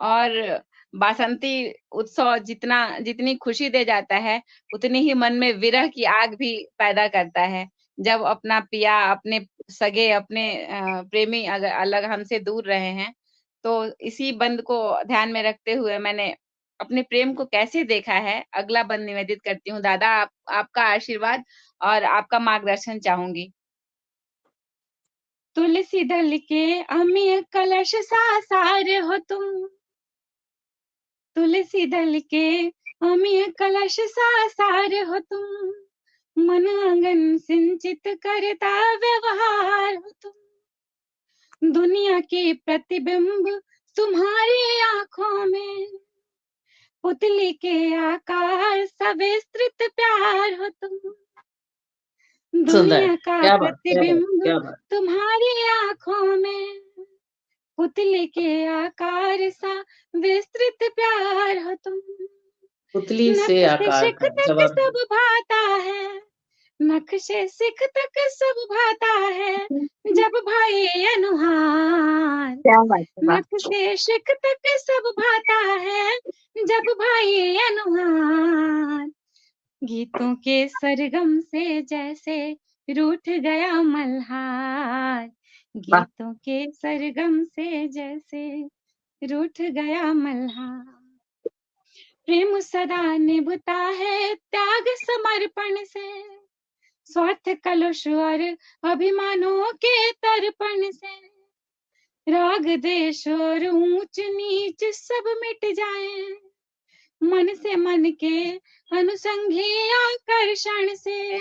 और बासंती उत्सव जितनी खुशी दे जाता है, उतनी ही मन में विरह की आग भी पैदा करता है। जब अपना पिया, अपने सगे, अपने प्रेमी अगर अलग हमसे दूर रहे हैं, तो इसी बंद को ध्यान में रखते हुए मैंने अपने प्रेम को कैसे देखा है, अगला बंद निवेदित करती हूँ। दादा आपका आशीर्वाद और आपका मार्गदर्शन चाहूंगी। तुलसी दल के अमीय कलश सा सार हो तुम, तुलसी दल के अमीय कलश सा सार हो तुम, मन आंगन सिंचित करता व्यवहार हो तुम, दुनिया के प्रतिबिंब तुम्हारी आंखों में, पुतली के आकार सविस्तृत प्यार हो तुम, सुंदर, दुनिया का क्या बात, क्या बात, प्रतिबिंब क्या बात। तुम्हारी आंखों में, पुतली के आकार सा विस्तृत प्यार हो तुम, पुतली नख से से आकार शिख का तक जवाब सब भाता है, नख से सिख तक सब भाता है, जब भाई अनुहार, क्या बात है, वाह। नख से शिख तक सब भाता है, जब भाई अनुहार, गीतों के सरगम से जैसे रूठ गया मल्हार, गीतों के सरगम से जैसे रूठ गया मल्हार, प्रेम सदा निभता है त्याग समर्पण से, स्वार्थ कलुष और अभिमानों के तर्पण से, राग देश और ऊंच नीच सब मिट जाए, मन से मन के अनुसंगी आकर्षण से,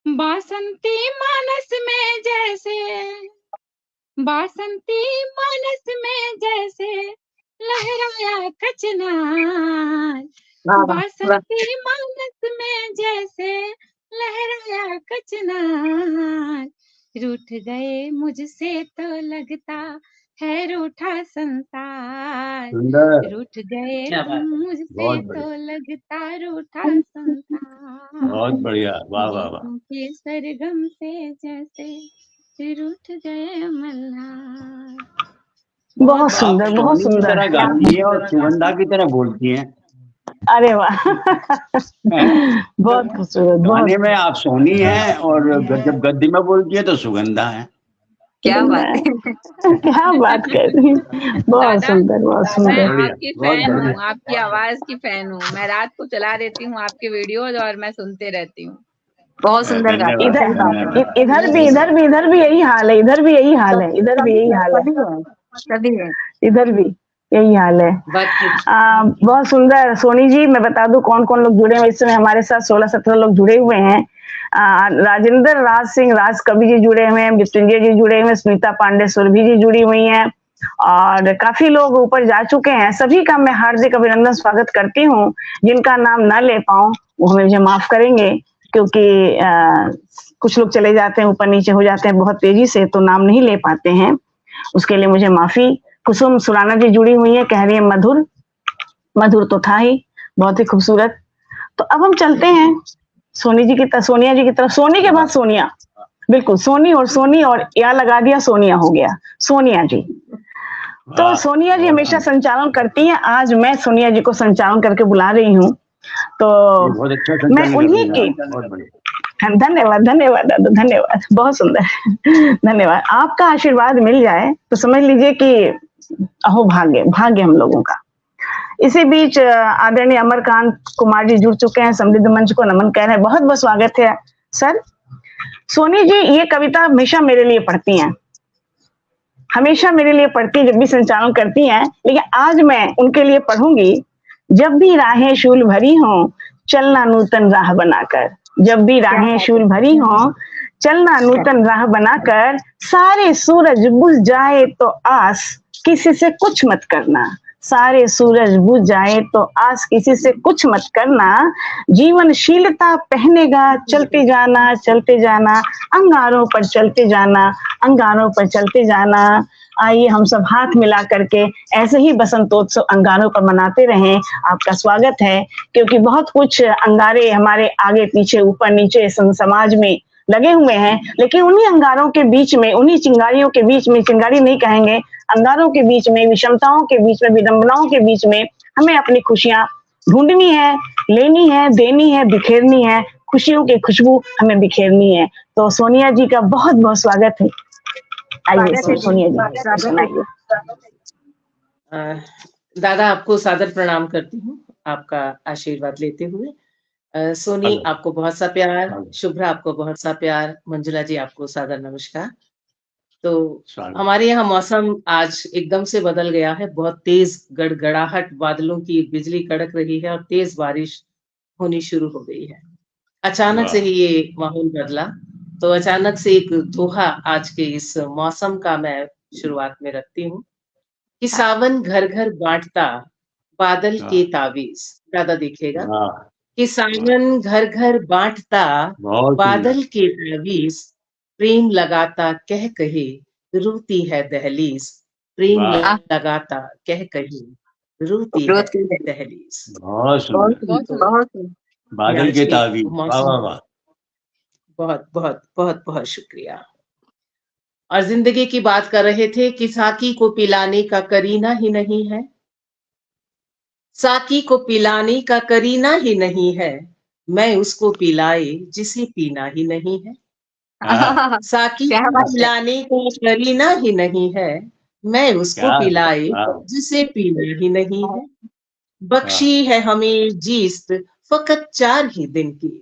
बासंती मानस में जैसे, बासंती मानस में जैसे लहराया कचनार, वाह, वाह, वाह। बासंती मानस में जैसे लहराया कचनार, रूठ गए मुझसे तो लगता है रूठा संसार, सुंदर, रूठ गए क्या तुम बात है, मुझसे बहुत तो बढ़िया, लगता रूठा संसार, बहुत बढ़िया, वाह वाह वाह। गीतों के सरगम से जैसे रूठ गए मल्हार। बहुत आप सुंदर, बहुत सोनी की सुंदर। तरह गाती हैं और सुगंधा की तरह बोलती हैं। अरे वाह बहुत खूबसूरत, बहुत गाने में आप सोनी हैं और जब गद्दी में बोलती है तो सुगंधा है। क्या बात है। क्या बात कर रही हैं। बहुत दादा, सुंदर, बहुत मैं सुंदर। बढ़िया, आपकी बहुत फैन बढ़िया। हूँ, आपकी आवाज की फैन हूँ। मैं रात को चला देती हूँ आपके वीडियोज और मैं सुनते रहती हूँ। बहुत सुंदर गाती है, धन्यवाद, सही बात है। धन्यवाद। इधर भी यही हाल है, इधर भी यही हाल है, इधर भी यही हाल है, सभी है। इधर भी यही हाल है। बच्चे बहुत सुंदर। सोनी जी, मैं बता दूं कौन कौन लोग जुड़े हुए इस समय हमारे साथ। 16-17 लोग जुड़े हुए हैं। राजेंद्र राज सिंह राज कवि जी जुड़े हुए हैं, मृत्युंजय जी जुड़े हुए हैं, स्मिता पांडे सुरभि जी जुड़ी हुई हैं और काफी लोग ऊपर जा चुके हैं। सभी का मैं हार्दिक अभिनंदन स्वागत करती हूँ। जिनका नाम ना ले पाऊं वो हमें मुझे माफ करेंगे, क्योंकि कुछ लोग चले जाते हैं, ऊपर नीचे हो जाते हैं बहुत तेजी से, तो नाम नहीं ले पाते हैं, उसके लिए मुझे माफी। कुसुम सुराना जी जुड़ी हुई है, कह रही है मधुर, मधुर तो था ही, बहुत ही खूबसूरत। तो अब हम चलते हैं सोनिया जी की तरफ। सोनी के बाद सोनिया, बिल्कुल सोनी और या लगा दिया सोनिया हो गया, सोनिया जी। तो वाह, सोनिया जी बहुत हमेशा बढ़िया। संचालन करती हैं, आज मैं सोनिया जी को संचालन करके बुला रही हूँ। तो ये बहुत अच्छा मैं संचालन कर उन्हीं रही की, हैं, बहुत बढ़िया। धन्यवाद धन्यवाद दादा, धन्यवाद, बहुत सुंदर, धन्यवाद। आपका आशीर्वाद मिल जाए तो समझ लीजिए कि अहो भाग्य, भाग्य हम लोगों का। इसी बीच आदरणीय अमरकांत कुमार जी जुड़ चुके हैं, समृद्ध मंच को नमन कह रहे हैं, बहुत बहुत स्वागत है सर। सोनी जी ये कविता हमेशा मेरे लिए पढ़ती हैं, हमेशा मेरे लिए पढ़ती जब भी संचालन करती हैं, लेकिन आज मैं उनके लिए पढ़ूंगी। जब भी राहें शूल भरी हों चलना नूतन राह बनाकर, जब भी राहें शूल भरी हों चलना नूतन राह बनाकर, सारे सूरज बुझ जाए तो आस किसी से कुछ मत करना, सारे सूरज बुझ जाए तो आस किसी से कुछ मत करना, जीवनशीलता पहनेगा चलते जाना, अंगारों पर चलते जाना, अंगारों पर चलते जाना। आइए हम सब हाथ मिला करके ऐसे ही बसंतोत्सव अंगारों पर मनाते रहें। आपका स्वागत है, क्योंकि बहुत कुछ अंगारे हमारे आगे पीछे ऊपर नीचे समाज में लगे हुए हैं, लेकिन उन्हीं अंगारों के बीच में, उन्हीं चिंगारियों के बीच में, चिंगारी नहीं कहेंगे, अंगारों के बीच में, विषमताओं के बीच में, विडंबनाओं के बीच में हमें अपनी खुशियां ढूंढनी है, लेनी है, देनी है, बिखेरनी है, खुशियों की खुशबू हमें बिखेरनी है। तो सोनिया जी का बहुत बहुत स्वागत है। आइए सोनिया जी सुनाइए। दादा आपको सादर प्रणाम करती हूँ, आपका आशीर्वाद लेते हुए। सोनी हेलो। आपको बहुत सा प्यार, हेलो। शुभ्रा आपको बहुत सा प्यार, मंजुला जी आपको सादर नमस्कार। तो स्वागत। हमारे यहाँ मौसम आज एकदम से बदल गया है, बहुत तेज गड़गड़ाहट, बादलों की बिजली कड़क रही है और तेज बारिश होनी शुरू हो गई है। अचानक से वाह। ही ये माहौल बदला, तो अचानक से एक दोहा आज के इस मौसम का मैं शुरुआत में रखती हूँ कि सावन घर घर बांटता बादल के वाह। ताबीज। दादा देखिएगा वाह। कि वाह। सावन घर घर बांटता बहुत सुंदर। बादल के ताबीज, प्रेम लगाता कह कहे रोती है दहलीज, प्रेम वाह। लगाता कह कहे रोती है रोज की है। दहलीज। बहुत बहुत सुंदर। सुंदर, तो बहुत सुंदर। बादल आज के के ताबीज। वाह मौसम वाह को वाह। बहुत बहुत बहुत बहुत शुक्रिया। और जिंदगी की बात कर रहे थे कि साकी को पिलाने का करीना ही नहीं है, साकी को पिलाने का करीना ही नहीं है, मैं उसको पिलाए जिसे पीना ही नहीं है। हाँ, साकी क्या को बात है। पिलाने का करीना ही नहीं है, मैं उसको क्या बात। पिलाए वाह। जिसे पीना ही नहीं है। वाह। बख्शी है हमें जीस्त फकत 4 ही दिन की,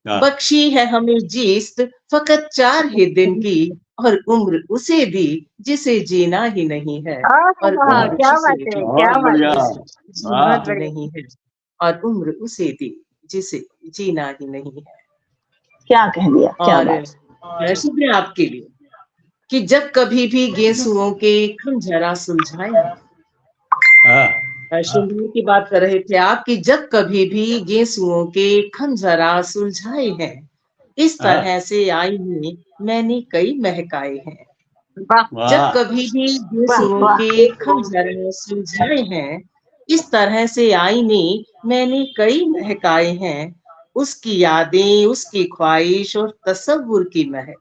वाह। बख्शी है हमें जीस्त फकत 4 ही दिन की, और उम्र उसे दी जिसे जीना ही नहीं है, और हाँ, उम्र क्या उसे बात है, दी क्या बहुत बात बढ़िया। है। जिसे जीना वाह। बहुत ही बढ़िया। नहीं है, और उम्र उसे दी जिसे जीना ही नहीं है। क्या कह दिया, क्या और बात। शुक्रिया आपके लिए कि जब कभी भी गेसुओं के खंजरा सुलझाए हैं, हाँ। शुरू की बात कर रहे थे आप कि जब कभी भी गेसुओं के खंजरा सुलझाए हैं, इस हाँ। तरह से आई में मैंने कई महकाए हैं। वाह, जब वाह। कभी भी वाह गेसुओं वाह। के खंजरा सुलझाए हैं, इस तरह से आईने मैंने कई महकाए हैं। उसकी यादें, उसकी ख्वाहिश और तसव्वुर की महक,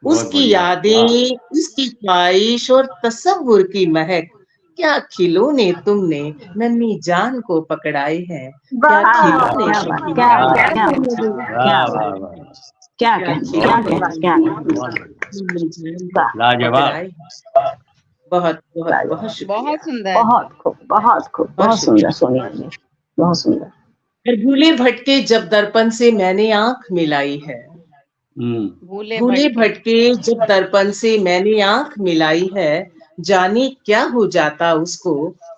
बहुत उसकी बढ़िया। वाह। यादें, उसकी ख्वाहिश और तसव्वुर की महक, क्या खिलौने तुमने नन्ही जान को पकड़ाए हैं, क्या वाह, खिलौने क्या बात, शकील क्या वाह। बात, क्या क्या बोलिए बात, दीदी। क्या वाह बात, वाह वाह। क्या क्या कह दिया, क्या खिलौने कह वाह, दिया, क्या कह तुमने दिया। बहुत बढ़िया। नन्ही जान को वाह, लाजवाब। पकड़ाए हैं। बहुत बहुत बहुत शुक्रिया, बहुत सुंदर। बहुत खूब, बहुत खूब, बहुत बहुत सुंदर शुक्रिया। सोनिया जी, बहुत सुंदर। फिर भूले भटके जब दर्पण से मैंने आंख मिलाई है, भूले भूले भटके। भटके जब दर्पण से मैंने आंख मिलाई है, जाने क्या हो जाता उसको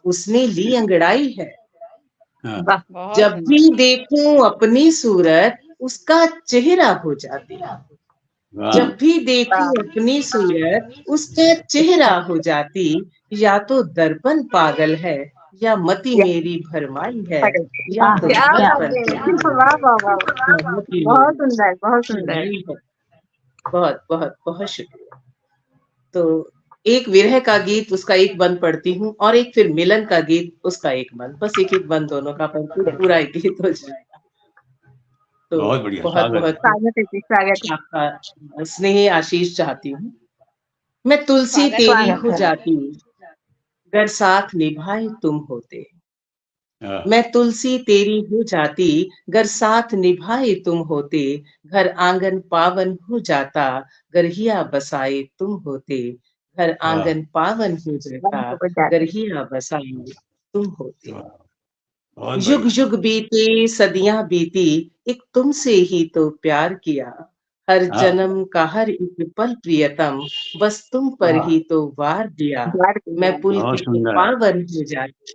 उसने ली अंगड़ाई है। हाँ। वाह, बहुत जब सुंदर। भी देखूं अपनी सूरत उसका चेहरा हो जाती, वाह। जब भी देखूं अपनी सूरत उसका चेहरा हो जाती, या तो दर्पण पागल है या मति क्या मेरी भरमाई है, बात है। या वाह, तो क्या क्या बात दर्पण है। पागल वाह, वाह, वाह, है या मति बहुत मेरी सुंदर, बहुत सुंदर। भरमाई है। बहुत बहुत बहुत शुक्रिया। तो एक विरह का गीत उसका एक बंद पढ़ती हूँ, और एक फिर मिलन का गीत उसका एक बंद, बस एक एक बंद दोनों का पढ़ती हूँ, पूरा एक गीत हो जाएगा। तो बहुत बढ़िया। बहुत स्वागत है। बहुत स्वागत है जी, स्वागत है। आपका स्नेह आशीष चाहती हूँ। मैं तुलसी स्वागत तेरी स्वागत हो है। जाती अगर साथ निभाए तुम होते, हाँ। मैं तुलसी तेरी हो जाती गर साथ निभाए तुम होते, घर आंगन पावन हो जाता गर हिया बसाए तुम होते, घर वाह। आंगन पावन हो जाता बहुत जाते गर हैं। हिया बसाए तुम होते। वाह। बहुत युग बढ़िया। युग बीते सदियां बीती, एक तुमसे ही तो प्यार किया, हर हाँ। जन्म का हर एक पल प्रियतम, बस तुम पर वाह। ही तो वार दिया। द्वार पे मैं दिया। बहुत पुलकित सुंदर। पावन हो जाती,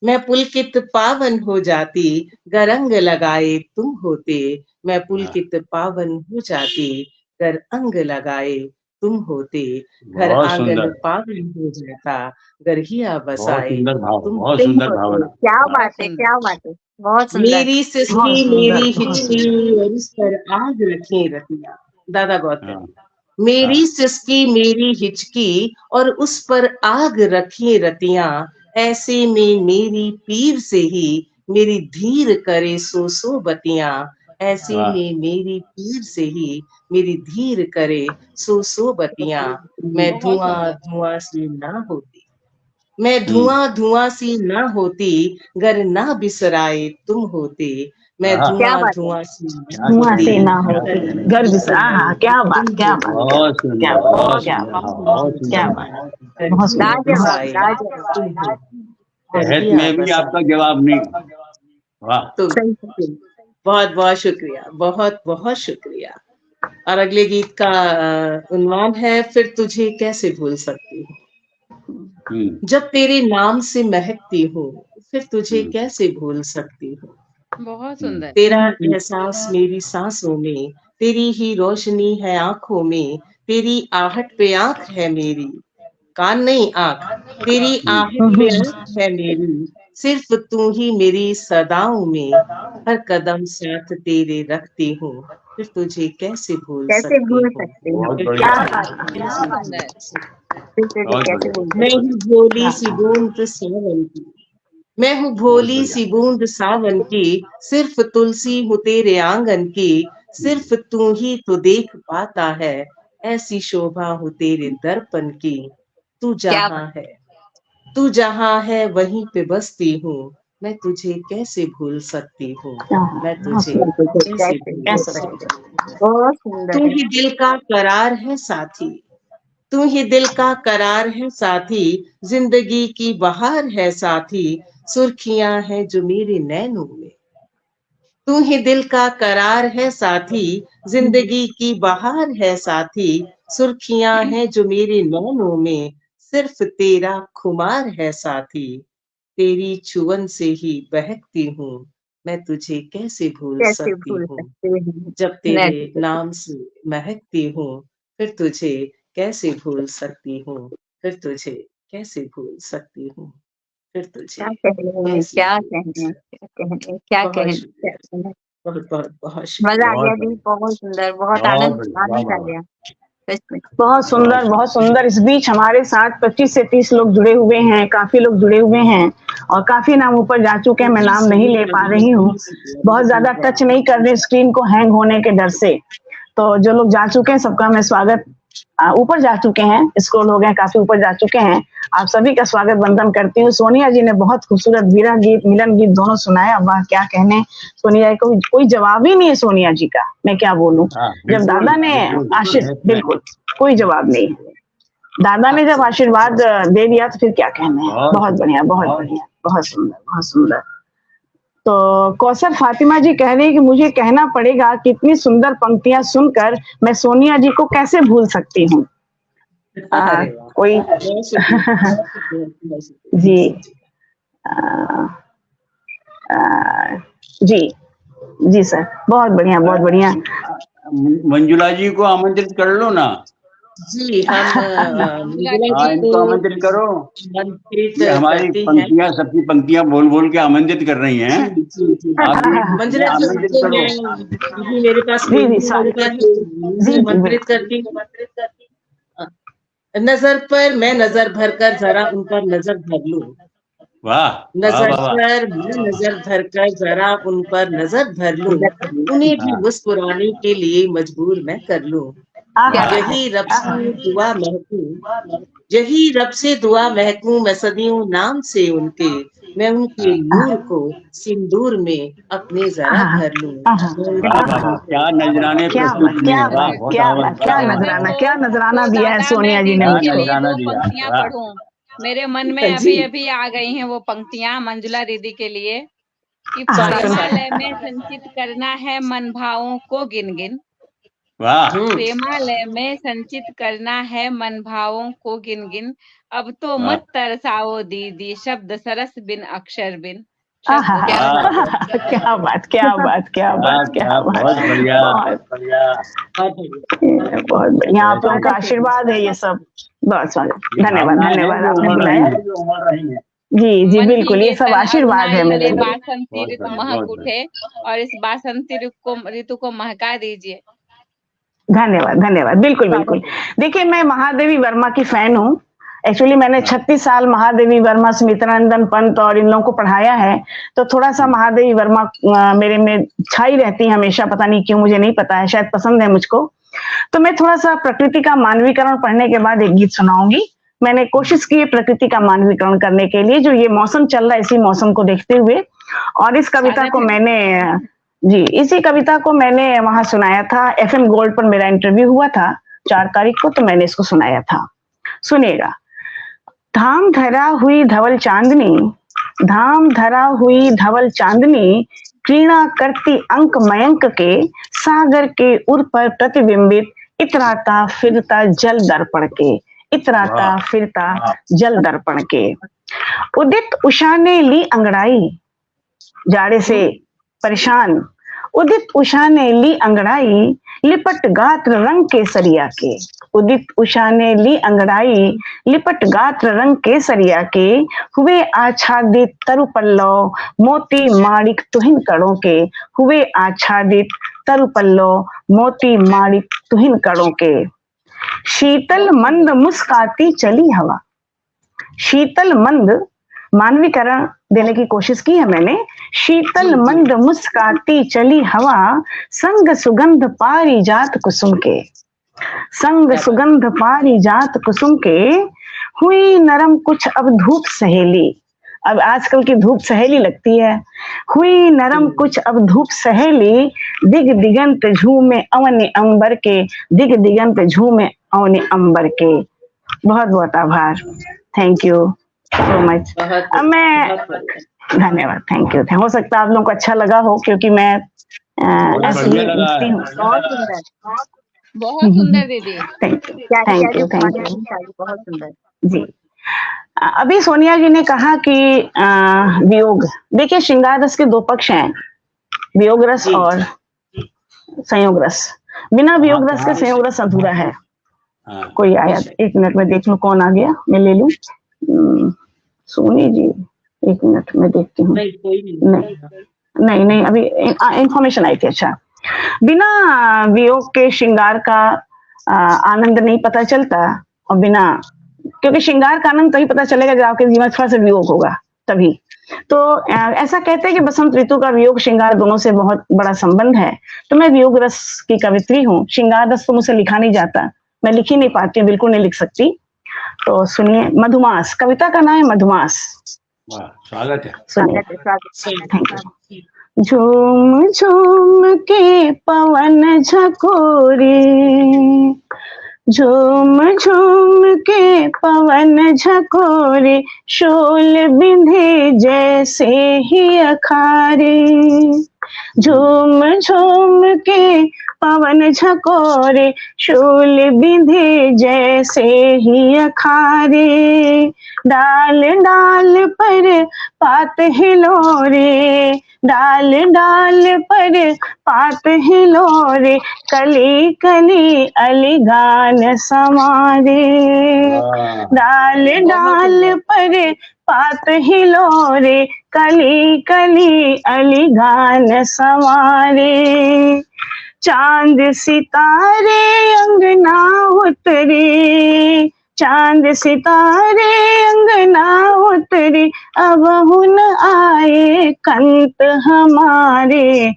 मैं पुलकित पावन हो जाती गर अंग लगाए तुम होते, मैं हाँ। पुलकित पावन हो जाती गर अंग लगाए तुम होते, घर बहुत आंगन सुंदर। पावन हो जाता गर हिया बहुत बसाए सुंदर भाव। तुम बहुत तुम सुंदर होते, भावना। क्या वाह। बात बहुत है, सुंदर। क्या बात है। बहुत सुंदर। मेरी बहुत सिसकी सुंदर, मेरी बहुत हिचकी सुंदर। और उस पर आग रखे रतिया। दादा गौर हाँ। करें, मेरी हाँ। सिसकी मेरी हिचकी और उस पर आग रखी रतियां, ऐसे में मेरी पीर से ही मेरी धीर करे सो बतियां, ऐसे वाह। में मेरी पीर से ही मेरी धीर करे सो बतियां। मैं बहुत धुआं सुंदर। धुआं सी ना होती, मैं हम्म। धुआं धुआं सी ना होती गर ना बिसराए तुम होते, मैं हाँ। क्या धुआं बात है। धुआं सी ना क्या धुआं कह होती से रही ना है। क्या होती, कह रही है। घर गर बिसरा, हाँ, बिसराए क्या बात, तुम क्या होते, बात, क्या बहुत बात, क्या सुंदर। बात, बहुत क्या सुंदर बात, भाव। बहुत क्या सुंदर बात, भाव। गर बहुत हिया सुंदर, बहुत लाजवाब, बसाए सुंदर। लाजवाब। तुम होते। बहस में भी आपका जवाब नहीं। वाह, तो बहुत बहुत शुक्रिया, बहुत बहुत शुक्रिया। और अगले गीत का उन्वान है, फिर तुझे कैसे भूल सकती हूँ। जब तेरे नाम से महकती हूँ, फिर तुझे कैसे भूल सकती हूँ। बहुत सुंदर। तेरा एहसास मेरी सांसों में, तेरी ही रोशनी है आंखों में, तेरी आहट पे आंख है मेरी, कान नहीं आंख, तेरी आहट पे आंख है मेरी, सिर्फ तू ही मेरी सदाओं में, हर कदम साथ तेरे रखती हूँ, फिर तुझे कैसे भूल कैसे भूल सकती हूँ। सकते हैं। बहुत फिर बढ़िया, तुझे कैसे भूल सकती फिर तुझे बहुत कैसे बढ़िया, भूल हूँ। मैं सकते हूँ भोली सी बूंद सावन की, मैं हूँ बहुत भोली बढ़िया। सी बूंद सावन की, सिर्फ तुलसी हूँ तेरे आंगन की, सिर्फ तू ही तो देख पाता है, ऐसी शोभा हो तेरे दर्पण की। तू क्या जहाँ है, तू जहाँ है वहीं पे बसती हूँ, मैं तुझे कैसे भूल सकती हूँ। मैं तुझे कैसे भूल कैसे सकती हूँ। बहुत तू सुंदर है। ही दिल का करार है साथी, तू ही दिल का करार है साथी, जिंदगी की बहार है साथी, सुर्खियां हैं जो मेरे नैनों में। तू ही दिल का करार है साथी, जिंदगी की बहार है साथी, सुर्खियां हैं जो मेरे नैनों में, सिर्फ तेरा खुमार है साथी, तेरी छुअन से ही बहकती हूँ, मैं तुझे कैसे भूल कैसे सकती भूल हूँ। सकते हैं। जब मैं तेरे नाम से महकती हूँ, फिर तुझे कैसे भूल सकती हूँ, फिर तुझे कैसे भूल सकती हूँ, फिर तुझे क्या कहने हैं, कैसे क्या भूल कहने हैं, सकती क्या कहने हैं, क्या हूँ। बहुत कहने क्या शुक्रिया, कहने हैं। बहुत बहुत बहुत मजा आ शुक्रिया। गया बहुत जी, बढ़िया, बहुत सुंदर, बहुत बहुत आनंद बढ़िया, वाह आनंद वाह आ वाह, गया सच में। बहुत सुंदर, बहुत बहुत सुंदर। इस बीच हमारे साथ 25 से 30 लोग जुड़े हुए हैं, काफी लोग जुड़े हुए हैं और काफी नाम ऊपर जा चुके हैं। मैं नाम नहीं ले पा रही हूँ, बहुत ज्यादा टच नहीं कर रही स्क्रीन को हैंग होने के डर से। तो जो लोग जा चुके हैं सबका मैं स्वागत, ऊपर जा चुके हैं, स्क्रॉल हो गए, काफी ऊपर जा चुके हैं, आप सभी का स्वागत वंदन करती हूँ। सोनिया जी ने बहुत खूबसूरत विरह गीत, मिलन गीत दोनों सुनाया। वाह, क्या कहने। सोनिया को कोई जवाब ही नहीं है, सोनिया जी का मैं क्या बोलूं। हाँ, जब बिल्कुल दादा ने बिल्कुल, बिल्कुल कोई जवाब नहीं, दादा ने जब आशीर्वाद दे दिया तो फिर क्या कहना है। बहुत बहुत बढ़िया, बहुत बढ़िया, बहुत सुंदर, बहुत सुंदर। तो कौसर फातिमा जी कह रही है कि मुझे कहना पड़ेगा कि इतनी सुंदर पंक्तियां सुनकर मैं सोनिया जी को कैसे भूल सकती हूँ। अरे वाह, कोई बहुत शुक्रिया, बहुत शुक्रिया, बहुत शुक्रिया। जी, आ, आ, जी जी सर, बहुत बढ़िया, बहुत बढ़िया। मंजुला जी को आमंत्रित कर लो ना। जी, हम मंजुला हाँ, जी इनको को आमंत्रित करो। आमंत्रित ये हमारी करते हैं। पंक्तियां, सबकी पंक्तियां बोल बोल के आमंत्रित कर रही हैं। जी जी जी। आप भी मंजुला जी आमंत्रित को करो। मैं अभी मेरे पास जी जी मेहंदी सॉरी, होता है, मैं जी जी आमंत्रित बिल्कुल। करती हूँ। नजर पर मैं नजर भर कर जरा उन पर नजर भर लूं, वाह वाह नजर वाह वाह, पर मैं नजर भर कर जरा उन पर नजर भर लूं, उन्हें भी हाँ, मुस्कुराने के लिए मजबूर मैं कर लूं। क्या वाह, बात है। यही रब से दुआ महकूं, यही रब से दुआ महकूं, मैं सदियों नाम से उनके, मैं उनके नूर को सिंदूर में अपने जरा भर लूं। मैं वाह उनके वाह वाह, नूर क्या को नजराने क्या प्रस्तुत बात, किए क्या हैं। वाह, बात, बहुत क्या बहुत बात, क्या बहुत बहुत, नजराना, देखो, क्या नजराना तो दिया है दादा, सोनिया मैं जी ने दीदी क्या के मुझको। लिए नजराना दो दिया। पंक्तियां वाह, पढ़ूं। मेरे मन में जी अभी अभी आ गई हैं वो पंक्तियां मंजुला दीदी के लिए कि स्वागत प्रेमालय है। में संचित करना है मन भावों को गिन गिन, वाह, प्रेमालय में संचित करना है मन भावों को गिन गिन, अब तो वाह, मत तरसाओ दीदी शब्द सरस बिन अक्षर बिन, आहा, शब्द क्या वाह, सरस बात बिन है। क्या बात, क्या बात, क्या क्या बात, क्या क्या, बात। बहुत बढ़िया, बहुत बहुत बढ़िया। बहुत बढ़िया, आप लोगों ऐसे का आशीर्वाद है ये सब। बहुत स्वागत, ये धन्यवाद, भावनाएं हैं धन्यवाद जो आपने उमड़ रही बुलाया। हैं, जो उमड़ रही हैं। जी जी मन की बिल्कुल, ये सब वेतन आशीर्वाद है अरुणाई मेरे ले लिए। बासंती बहुत ऋतु बढ़िया, महक बहुत बढ़िया। उठे, और इस बासंती ऋतु को महका दीजिए। धन्यवाद, धन्यवाद, बिल्कुल बिल्कुल। देखिए, मैं महादेवी वर्मा की फैन हूँ। एक्चुअली मैंने हाँ, 36 साल महादेवी वर्मा, सुमित्रानंदन पंत और इन लोगों को पढ़ाया है, तो थोड़ा सा महादेवी वर्मा मेरे में छाई रहती है हमेशा, पता नहीं क्यों, मुझे नहीं पता है, शायद पसंद है मुझको। तो मैं थोड़ा सा प्रकृति का मानवीकरण पढ़ने के बाद एक गीत सुनाऊंगी। मैंने कोशिश की है प्रकृति का मानवीकरण करने के लिए, जो ये मौसम चल रहा है इसी मौसम को देखते हुए। और इस कविता को मैंने, जी, इसी कविता को मैंने वहां सुनाया था, FM गोल्ड पर मेरा इंटरव्यू हुआ था 4 तारीख को, तो मैंने इसको सुनाया था। सुनिएगा। धाम धरा हुई धवल चांदनी, धाम धरा हुई धवल चांदनी क्रीड़ा करती अंक मयंक के, सागर के उर पर प्रतिबिंबित इतराता फिरता जल दर्पण के, इतराता वाह। फिरता जल दर्पण के। उदित उषा ने ली अंगड़ाई, जाड़े से परेशान, उदित उषा ने ली अंगड़ाई लिपट गात्र रंग केसरिया के, उदित उषा ने ली अंगड़ाई लिपट गात्र रंग केसरिया के, हुए आच्छादित तरु पल्लव मोती माणिक तुहिन कड़ों के, हुए आच्छादित तरु पल्लव मोती माणिक तुहिन कड़ों के। शीतल मंद मुस्काती चली हवा, शीतल मंद मानवीकरण देने की कोशिश की है मैंने। शीतल मंद मुस्काती चली हवा, संग सुगंध पारिजात कुसुम के, संग सुगंध पारिजात कुसुम के, हुई नरम कुछ अब धूप सहेली, अब आजकल की धूप सहेली लगती है, हुई नरम कुछ अब धूप सहेली, दिग दिगंत झूमे अवनि अंबर के, दिग दिगंत झूमे अवनि अंबर के। बहुत बहुत आभार, थैंक यू सो मच। अब मैं धन्यवाद, थैंक यू। हो सकता है आप लोगों को अच्छा लगा हो, क्योंकि मैं ऐसे ही लिखती हूँ। बहुत सुंदर, बहुत सुंदर दीदी। थैंक यू, प्यारी थैंक प्यारी यू, थैंक उपमाएं यू सारी, बहुत सुंदर। जी। अभी सोनिया जी ने कहा कि वियोग, देखिए श्रृंगार रस के दो पक्ष हैं, वियोग रस जी। और संयोग रस। बिना वियोग रस के संयोग रस अधूरा है। हाँ। कोई आया, एक मिनट में देख लूं कौन आ गया, मैं ले लूं। सोनी जी, एक मिनट में देखती हूँ। नहीं, कोई नहीं। नहीं नहीं, अभी इंफॉर्मेशन आई थी। अच्छा, बिना वियोग के श्रृंगार का आनंद नहीं पता चलता, और बिना, क्योंकि श्रृंगार का आनंद तभी पता चलेगा जब आपके जीवन में थोड़ा सा वियोग होगा, तभी। तो ऐसा कहते हैं कि बसंत ऋतु का वियोग श्रृंगार दोनों से बहुत बड़ा संबंध है। तो मैं वियोग रस की कवित्री हूँ, श्रृंगार रस तो मुझसे लिखा नहीं जाता, मैं लिख ही नहीं पाती हूँ, बिल्कुल नहीं लिख सकती। तो सुनिए, मधुमास, कविता का नाम है मधुमास। वाह, स्वागत है। सुनिए, स्वागत थैंक यू। झूम झूम के पवन झकोरे, झूम झूम के पवन झकोरे, शोल बिंधे जैसे ही अखारे, झूम झूम के पवन झकोरे, शोल बिंधे जैसे ही अखारे, डाल डाल पर पात हिलोरे, डाल डाल पर पात हिलोरे, कली कली अलिगान समारे, डाल डाल पर पात हिलोरे, कली कली अलिगान संवारे, चांद सितारे अंगना उतरे, चांद सितारे अंगना उतरे, अब हुन आए कंत हमारे,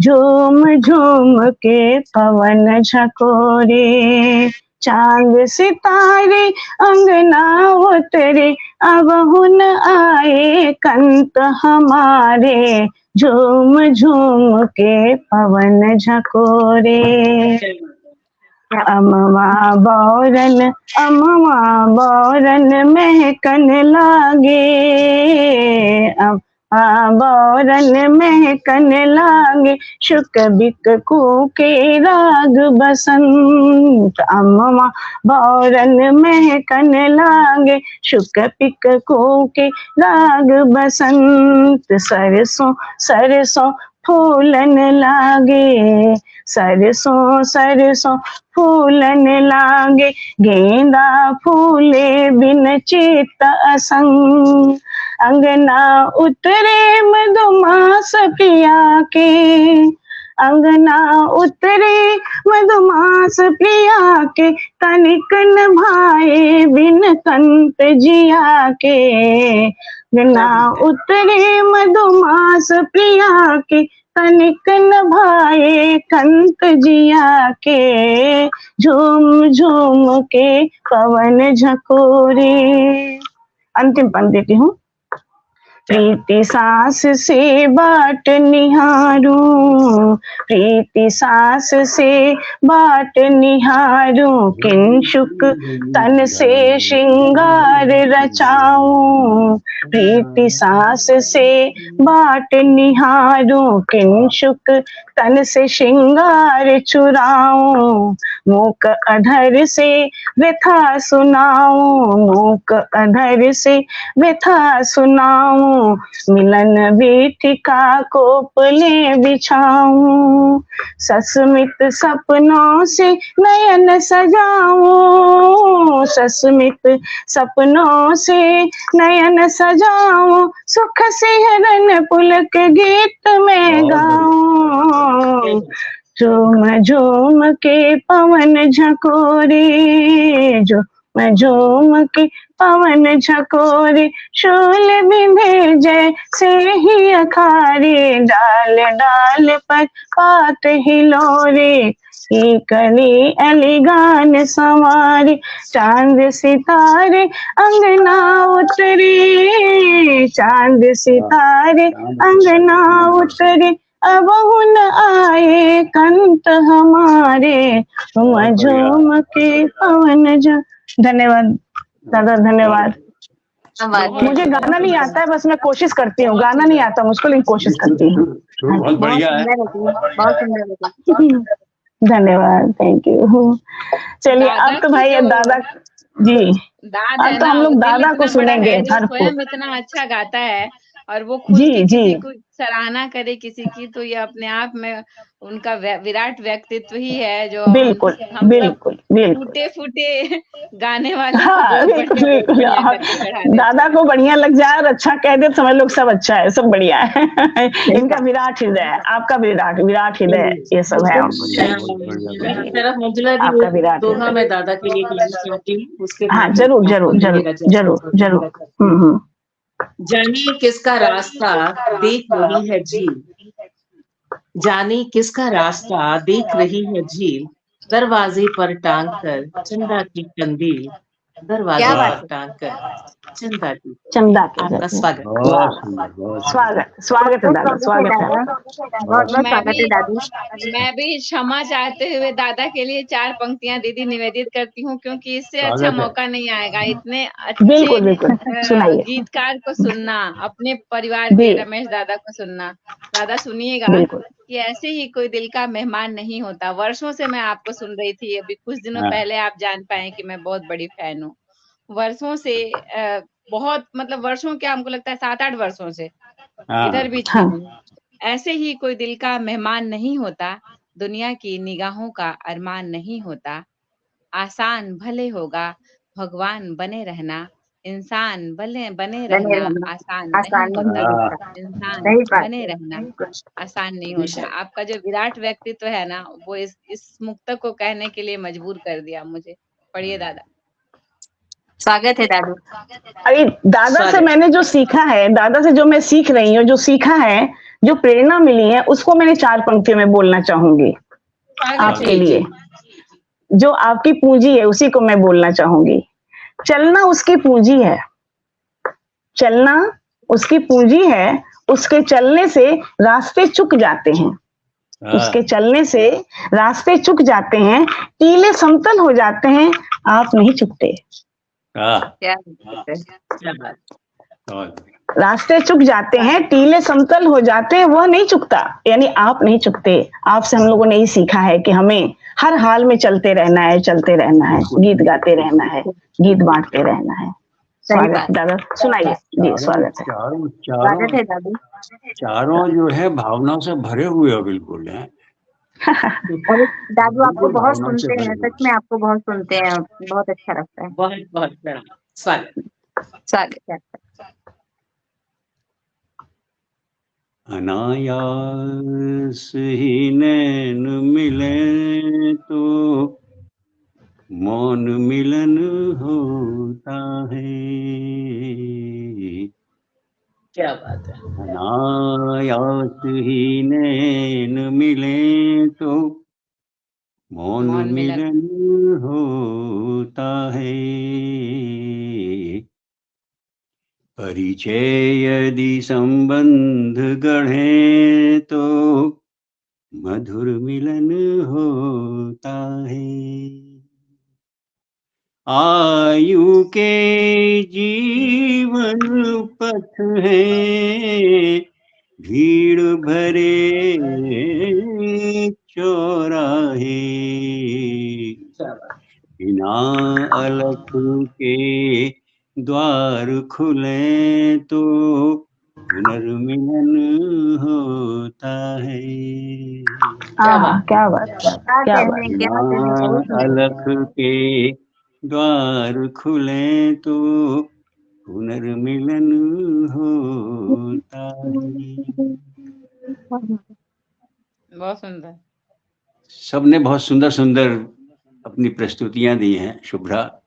झूम झूम के पवन झकोरे, चांद सितारे अंगना उतरे, अब हुन आए कंत हमारे, झूम झूम के पवन झकोरे। अमवा बौरन, अमवा बौरन महकन लागे, बौरन महकन लागे, शुक बिक के राग बसंत, अमवा बौरन महकन लागे, शुक पिक के राग बसंत, सरसों सरसों फूलन लागे, सरसों सरसों फूलन लागे, गेंदा फूले बिन चित असंग, अंगना उतरे मधुमास प्रिया के, अंगना उतरे मधुमास प्रिया के, तनिक न भाए बिन कंत जिया के, अंगना उतरे मधुमास प्रिया के, तनिक न भाए कंत जिया के, झूम झूम के पवन झकोरे। अंतिम पंक्ति देती हूँ। प्रीति सांस से बाट निहारूं, प्रीति सांस से बाट निहारूं, किंशुक तन से श्रृंगार रचाऊं, प्रीति सांस से बाट निहारूं, किंशुक तन से श्रृंगार चुराऊं, मूक अधर से व्यथा सुनाऊं, मूक अधर से व्यथा सुनाऊं, मिलन वेठिका कोपले बिछाऊं, सस्मित सपनों से नयन सजाऊं, सस्मित सपनों से नयन सजाऊं, सुख सिहरन पुलक गीत में गाऊं, झूम झूम के पवन झकोरे, झूम के पवन झकोरे, शोल बिंधे जैसे ही अखारे, डाल डाल पर पात हिलोरे, की कली अलिगान संवारे, चांद सितारे अंगना उतरे, चांद सितारे अंगना उतरे, अब हुन आए कंत हमारे, झूम के पवन झ। धन्यवाद दादा, धन्यवाद। मुझे गाना नहीं आता है, बस मैं कोशिश करती हूँ, गाना नहीं आता मुझको, लेकिन कोशिश करती हूँ। बहुत बढ़िया है। बहुत सुंदर। धन्यवाद, थैंक यू। चलिए अब तो भाई दादा जी, अब तो हम लोग दादा को सुनेंगे भरपूर। स्वयं इतना अच्छा गाता है और वो खुद की किसी को सराहना करे किसी की, तो ये अपने आप में उनका विराट व्यक्तित्व ही है, जो बिल्कुल हम बिल्कुल बिल्कुल टूटे फूटे गाने वाले हाँ, बिल्कुल दादा को बढ़िया लग जाए और अच्छा कह दे, समझ लोग सब अच्छा है, सब बढ़िया है। इनका विराट हृदय है, आपका विराट हृदय, ये सब है तरफ मंजुला जी, आपका विराट दोहा मैं दादा के लिए कहना चाहती हूँ, उसके हाँ जरूर जरूर जरूर जरूर जरूर। जाने किसका रास्ता देख रही है झील, जाने किसका रास्ता देख रही है झील, दरवाजे पर टांग कर चंदा की कंदील, दरवाजे पर टांग कर चंदा की। आपका स्वागत। स्वागत है दादा, स्वागत है। बहुत स्वागत है दादी। मैं भी क्षमा चाहते हुए दादा के लिए 4 पंक्तियां दीदी निवेदित करती हूँ, क्योंकि इससे अच्छा मौका नहीं आएगा इतने अच्छे गीतकार को सुनना, अपने परिवार के रमेश दादा को सुनना। दादा सुनिएगा कि ऐसे ही कोई दिल का मेहमान नहीं होता। वर्षों से मैं आपको सुन रही थी, अभी कुछ दिनों पहले आप जान पाए कि मैं बहुत बड़ी फैन हूँ। वर्षों से बहुत, मतलब वर्षों क्या, हमको लगता है 7-8 वर्षों से इधर भी थी। ऐसे ही कोई दिल का मेहमान नहीं होता, दुनिया की निगाहों का अरमान नहीं होता, आसान भले होगा भगवान बने रहना, इंसान बने रहना आसान नहीं होता, इंसान बने रहना आसान नहीं होता। आपका जो विराट व्यक्तित्व है ना, वो इस मुक्तक को कहने के लिए मजबूर कर दिया मुझे। पढ़िए दादा। स्वागत है दादू। अरे दादा से मैंने जो सीखा है, दादा से जो मैं सीख रही हूँ, जो सीखा है, जो प्रेरणा मिली है, उसको मैंने 4 पंक्तियों में बोलना चाहूंगी आपके लिए। जो आपकी पूंजी है उसी को मैं बोलना चाहूंगी। चलना उसकी पूंजी है, चलना उसकी पूंजी है, उसके चलने से रास्ते चुक जाते हैं, उसके चलने से रास्ते चुक जाते हैं, टीले समतल हो जाते हैं, आप नहीं चुकते। रास्ते चुक जाते हैं, टीले समतल हो जाते हैं, वह नहीं चुकता, यानी आप नहीं चुकते। आपसे हम लोगों ने यही सीखा है कि हमें हर हाल में चलते रहना है, चलते रहना है, गीत गाते रहना है, गीत बांटते रहना है। स्वागत दादा, सुनाइए जी। स्वागत है। स्वागत है दादी। चारों जो है भावनाओं से भरे हुए हो, बिल्कुल है। दादू आपको बहुत सुनते हैं, सच में आपको बहुत सुनते हैं, बहुत अच्छा लगता है। बहुत बहुत स्वागत। स्वागत है। अनायास ही नैन मिले तो मौन मिलन होता है, क्या बात है। अनायास ही नैन मिले तो मौन मिलन होता है, परिचय यदि संबंध गढ़े तो मधुर मिलन होता है। आयु के जीवन पथ है, भीड़ भरे चौराहे, बिना अलख के द्वार खुले तो पुनर्मिलन होता है। क्या बात, क्या बात। बिना अलख के द्वार खुले तो पुनर्मिलन होता है। बहुत सुंदर। सबने बहुत सुंदर सुंदर अपनी प्रस्तुतियां दी हैं, शुभ्रा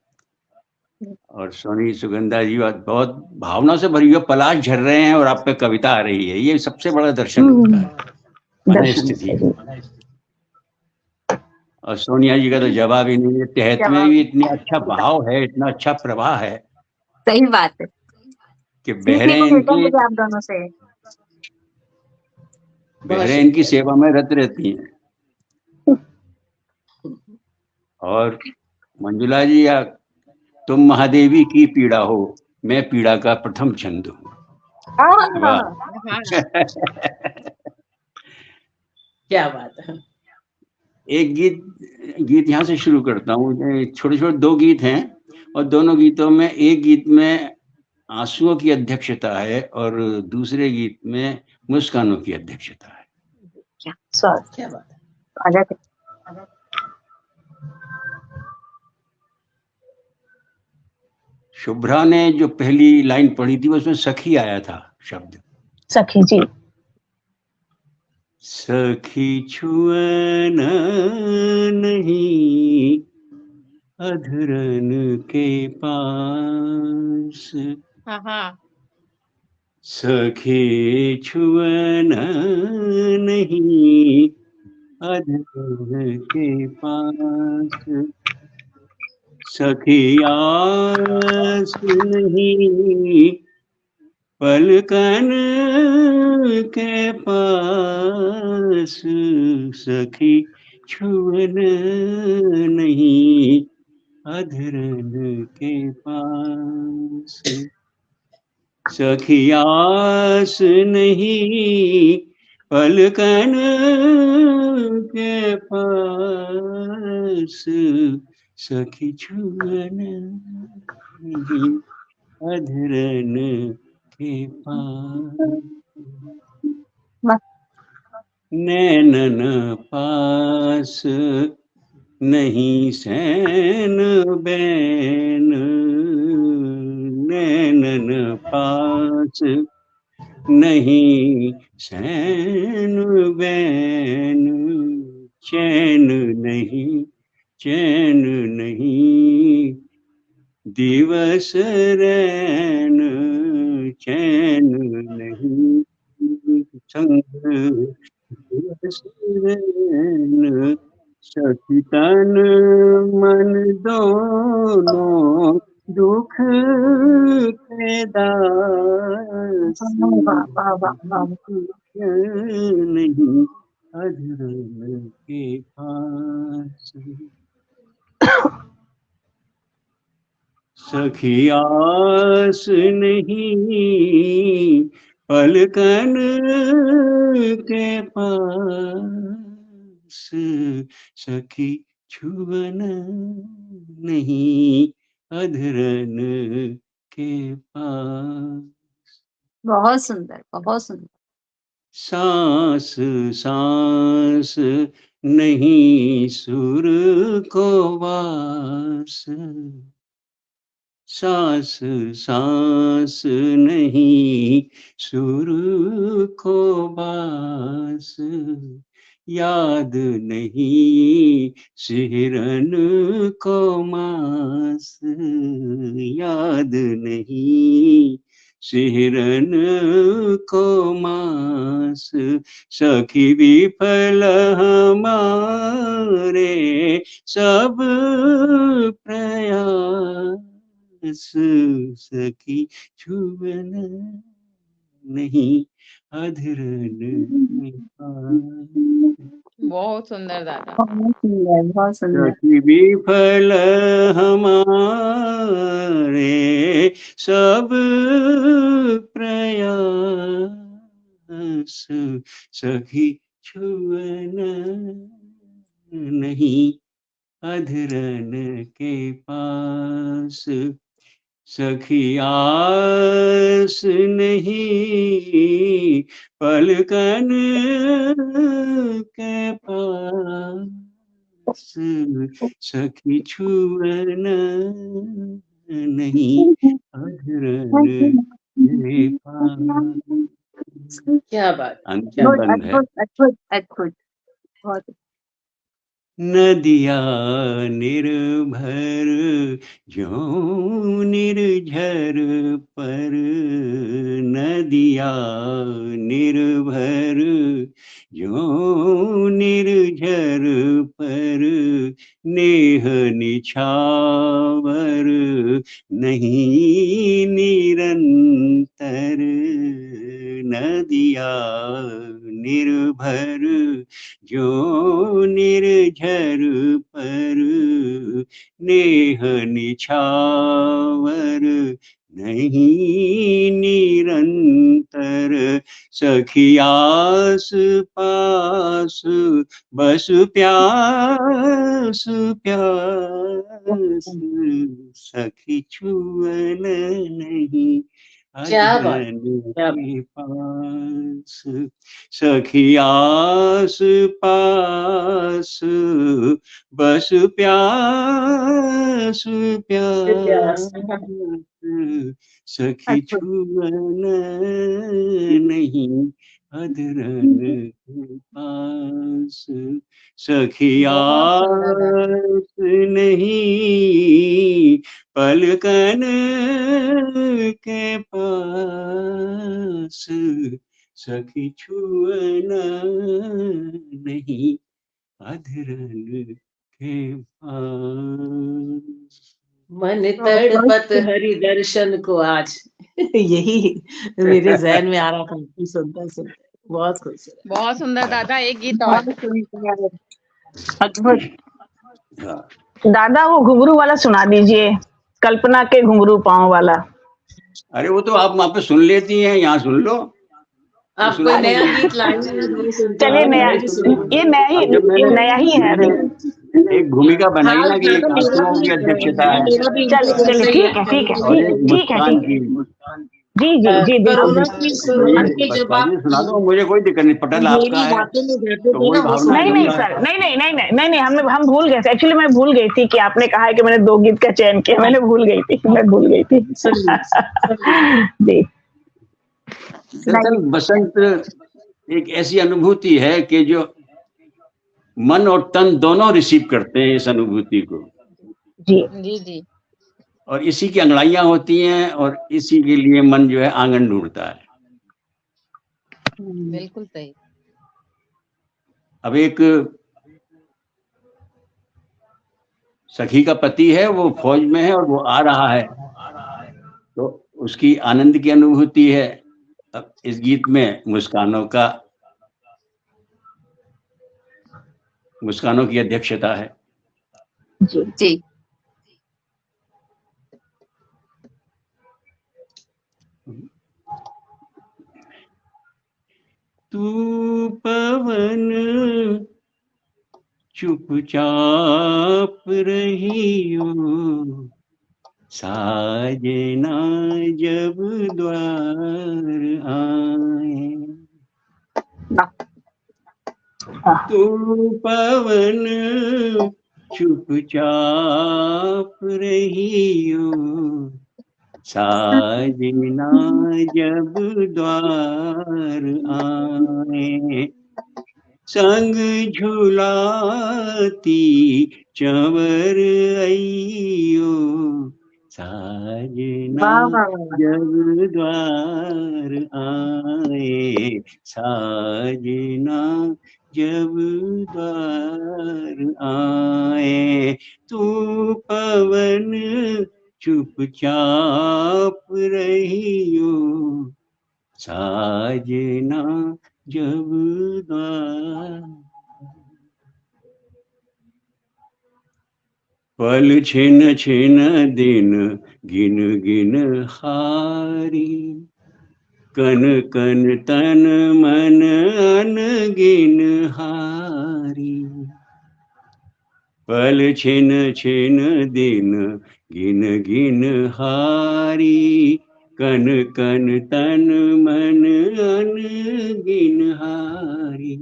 और सोनी, सुगंधा जी बहुत भावना से भरी हुई पलाश झर रहे हैं और आप पे कविता आ रही है। ये सबसे बड़ा दर्शन होता है, मन स्थिति। और सोनिया जी का तो जवाब ही नहीं है, तहत में भी इतना अच्छा भाव है, इतना अच्छा प्रवाह है। सही बात है कि बहरें इनकी सेवा में रत रहती हैं। और मंजुला जी, या तुम महादेवी की पीड़ा हो, मैं पीड़ा का प्रथम छंद हूँ। क्या बात है। एक गीत यहाँ से शुरू करता हूँ। छोटे छोटे 2 गीत हैं और दोनों गीतों में, एक गीत में आंसुओं की अध्यक्षता है और दूसरे गीत में मुस्कानों की अध्यक्षता है। क्या बात है। शुभ्रा ने जो पहली लाइन पढ़ी थी उसमें सखी आया था शब्द। सखी जी। सखी छुअना नहीं अधरन के पास, सखी छुअना नहीं अधरन के पास, सखी आस नहीं पलकन के पास, सखी छुअन नहीं अधरन के पास, सखी आस नहीं पलकन के पास, सखी छुअन नहीं अधरन के पास, नैनन पास नहीं सैन बैन, नैनन पास नहीं सैन बैन, चैन नहीं दिवस रैन, चैन नहीं संग दिवस रैन, सखी तन मन दोनों दुख के दास, नहीं अधरन के पास, सखी आस नहीं पलकन के पास, सखी छुअन नहीं अधरन के पास। बहुत सुंदर, बहुत सुंदर। सांस सांस नहीं सुर को वास, सांस सांस नहीं सुर को बास, याद नहीं सिहरन को मास, याद नहीं सिहरन को मास, सखी विफल हमारे सब प्रयास, सखी छुअन नहीं अधरन के पास। बहुत सुंदर दादा। बहुत सुंदर, बहुत सुंदर। सखी विफल हमारे सब प्रयास, सखी छुअन नहीं अधरन के पास। सखी आस नहीं पलकन के पास, सखी छुअन नहीं अधरन के पास। क्या बात, अंतिम बहुत बंद है। अद्भुत, अद्भुत, अद्भुत। बहुत नदिया निर्भर ज्यों निर्झर पर, नदिया निर्भर ज्यों निर्झर पर, नेह निछावर नहीं निरंतर। नदिया निर्भर जो निर्झर पर, नेह निछावर नहीं निरंतर। सखी आस पास बस प्यास प्यास, सखी छुअन नहीं क्या बात, अधरन क्या बात। के पास। सखी आस पास बस प्यास प्यास, सखी अद्भुत। छुअन नहीं अधरन के पास। सखी बहुत सुंदर दादा। आस नहीं पलकन के पास, सखी छुअन नहीं अधरन के पास। मन बहुत तड़पत सुंदर। हरि दर्शन को आज। यही मेरे जहन में आ रहा था कि सुनता सुनता। बहुत खूबसूरत। बहुत सुंदर दादा। एक गीत और। बहुत सुंदर, अद्भुत। हाँ, दादा वो घुंघरू वाला सुना दीजिए, कल्पना के घुंघरू पाँव वाला। अरे वो तो आप वहां पे सुन लेती हैं, यहाँ सुन लो। वो आप कोई सुना नया देंगे। गीत लाइए, हम सुनते चलिए हैं, नया, मैं भी सुनूंगी। ये नया ही, अब जब ये नया ही है अभी। मैंने एक भूमिका बनाई हाँ ना कि एक दादा, मेरा आंसुओं की भी अध्यक्षता है मेरा भी इनके चलिए चलिए, जैसा ही ठीक है है। ठीक है और ठीक एक ठीक है मुस्कान ठीक है। की, जी जी जी, बिल्कुल कोरोना बिल्कुल। की शुरुआत में बस जब आप बाजी सुना दो, मुझे कोई दिक्कत नहीं, पटल आपका अंधेरी है रातों में जाते तो थे वही ना, वो भावना नहीं सुनते नहीं दूंगा। थे। सर, नहीं नहीं नहीं नहीं नहीं नहीं, हम भूल गए थे। एक्चुअली मैं भूल गई थी कि आपने कहा है कि मैंने 2 गीत का चयन किया, मैंने भूल गई थी, मैं भूल गई थी। सुनिए। जी दरअसल बसंत एक ऐसी अनुभूति है कि जो मन और तन दोनों रिसीव करते हैं इस अनुभूति को, जी जी जी। और इसी की अंगड़ाइयां होती हैं, और इसी के लिए मन जो है आंगन ढूंढता है। बिल्कुल सही। अब एक सखी का पति है, वो फौज में है और वो आ रहा है, तो उसकी आनंद की अनुभूति है। अब इस गीत में मुस्कानों की अध्यक्षता है। जी जी। तू पवन चुपचाप रहियो, साजना जब द्वार आए। तू पवन चुपचाप रहियो, साजना जब द्वार आए। संग झुलाती चंवर अइयो, साजना वाह वाह वाह। जब द्वार आए। साजना जब द्वार आए। तू पवन चुपचाप रहियो साजना जब द्वार। पल छिन छिन दिन गिन गिन हारी, कन कन तन मन अनगिन हारी। पल छिन छिन दिन गिन गिन हारी, कन कन तन मन अनगिन हारी।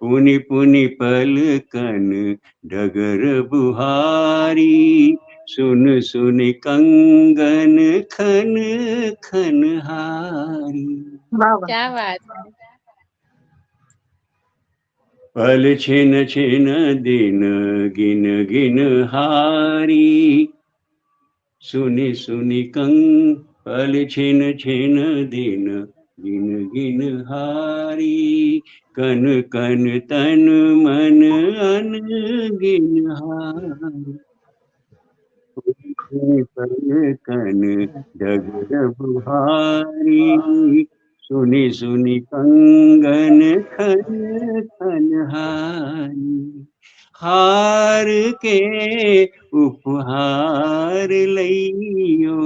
पुनि पुनि पल कन डगर बुहारी, सुन सुन कंगन खन खन हारी। वाह वाह क्या बात है। पल छिन छिन दिन गिन गिन हारी, सुनि सुनि पल छिन छिन दिन गिन गिन हारी, कन कन तन मन अनगिन हारी। पल कन डगर बुहारी, सुनि सुनि कंगन खन खन हारी। हार के उपहार लइयो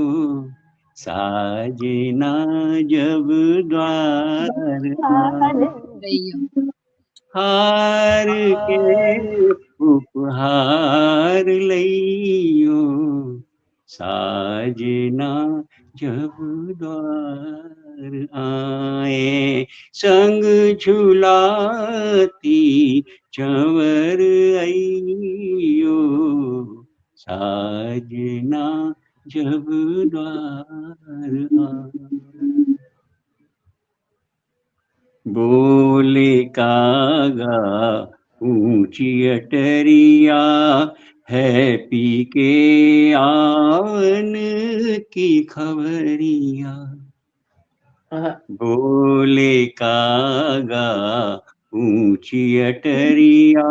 साजना जब द्वार आए। रही हार के उपहार लइयो साजना जब द्वार आए। संग झुलाती चंवर अइयो साजना जब द्वार आए। बोले कागा ऊंची अटरिया, है पी के आवन की खबरिया। बोले कागा ऊंची अटरिया,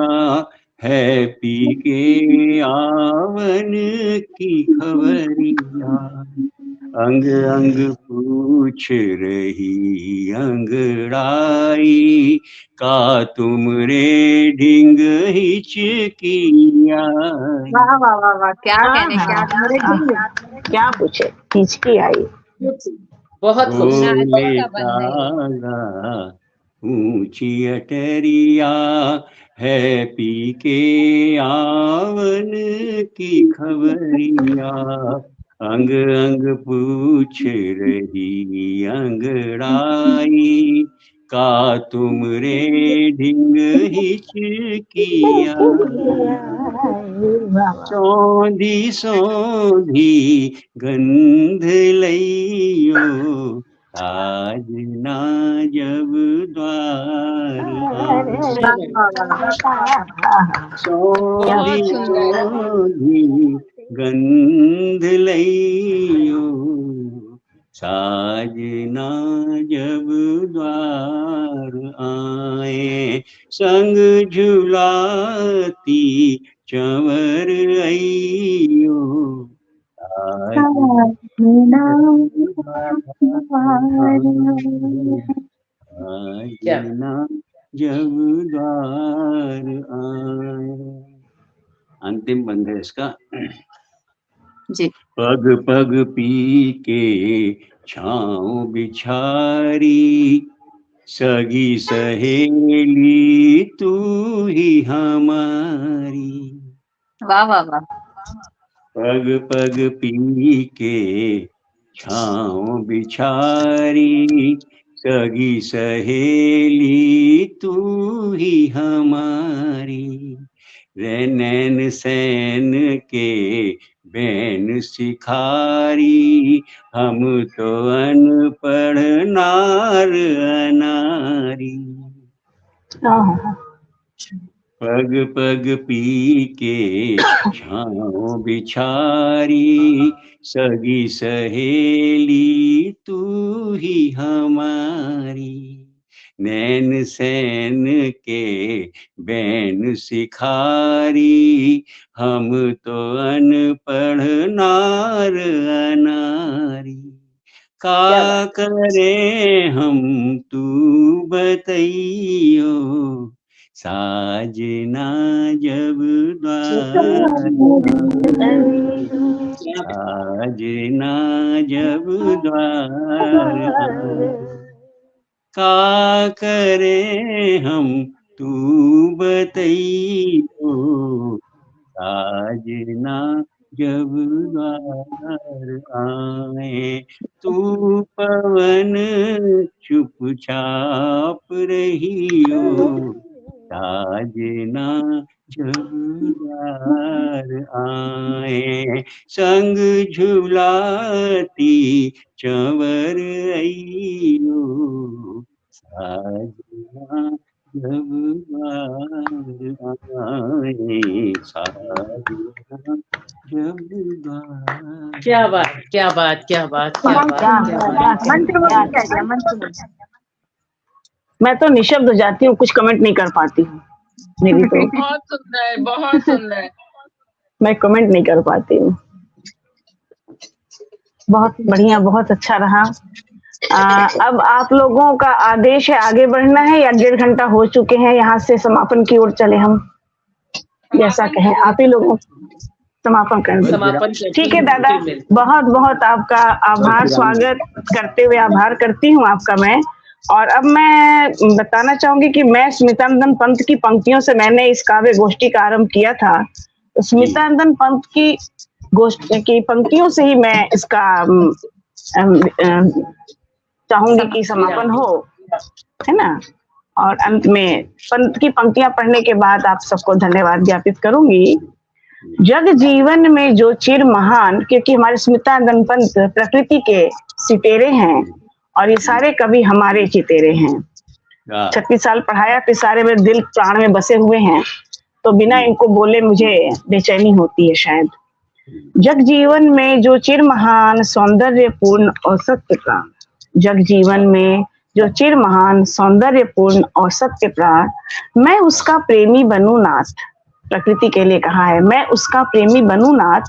है पी के आवन की खबरिया। अंग अंग पूछ रही अंगड़ाई, का तुम रे ढिंग हिचकिया। वाह वाह वाह वाह, क्या हाँ, कहने, क्या हाँ, मेरे दिल। क्या पूछे, हिचकी आई। बहुत खूब। बोले का बंद है। कागा ऊंची अटरिया, है पी के आवन की खबरिया। अंग अंग पूछ रही अंगड़ाई, का तुम रे ढिंग हिचकिया। सौंधी सौंधी गंध लइयो साजना जब द्वार आए। वाह वाह वाह। सौंधी बहुत सुंदर। सौंधी गंध लइयो साजना जब द्वार आए। संग झुलाती चंवर अइयो साजना जब द्वार आए। अंतिम बंद है इसका। जी। पग पग पी के छाँव बिछारी, सगी सहेली तू ही हमारी। वाह वाह वाह। पग पग पी के छाँव बिछारी, सगी सहेली तू ही हमारी। रे नैन सैन के बैन सिखारी, हम तो अनपढ़ नार अनारी। पग पग पी के छाँव बिछारी, सगी सहेली तू ही हमारी। नैन सैन के बैन सिखारी, हम तो अनपढ़ नार अनारी। का करे हम तू बतइयो, साजना जब द्वार साजना जब द्वार का करे हम तू बतइयो, साजना जब द्वार आए। तू पवन चुपचाप रहियो, साजना जब द्वार आए। संग झुलाती चंवर अइयो, साजना जब द्वार आए। साजना जब द्वार। क्या बात, क्या बात, क्या बात, क्या बात, क्या बात। मंत्रमुग्ध कर दिया, मंत्रमुग्ध। मैं तो निशब्द हो जाती हूँ, कुछ कमेंट नहीं कर पाती हूँ। मेरी तो बहुत सुंदर, बहुत सुंदर। मैं कमेंट नहीं कर पाती हूँ। बहुत बढ़िया, बहुत अच्छा रहा। अब आप लोगों का आदेश है आगे बढ़ना है या 1.5 घंटा हो चुके हैं, यहाँ से समापन की ओर चले हम? जैसा कहें आप ही लोगों, समापन कर दें। समापन ठीक है दादा, बहुत बहुत आपका आभार, स्वागत करते हुए आभार करती हूँ आपका मैं। और अब मैं बताना चाहूंगी कि मैं स्मितानंदन पंत की पंक्तियों से मैंने इस काव्य गोष्ठी का आरंभ किया था। तो स्मितानंदन पंत की गोष्ठी की पंक्तियों से ही मैं इसका चाहूंगी कि समापन हो, है ना। और अंत में पंत की पंक्तियां पढ़ने के बाद आप सबको धन्यवाद ज्ञापित करूंगी। जग जीवन में जो चिर महान, क्योंकि हमारे स्मितानंदन पंत प्रकृति के सितेरे हैं और ये सारे कवि हमारे चितेरे हैं। 36 साल पढ़ाया तो सारे मेरे दिल प्राण में बसे हुए हैं, तो बिना इनको बोले मुझे बेचैनी होती है शायद। जग जीवन में जो चिर महान सौंदर्यपूर्ण और सत्य प्राण, जग जीवन में जो चिर महान सौंदर्यपूर्ण और सत्य प्राण, मैं उसका प्रेमी बनूं नाथ। प्रकृति के लिए कहा है, मैं उसका प्रेमी बनूं नाथ,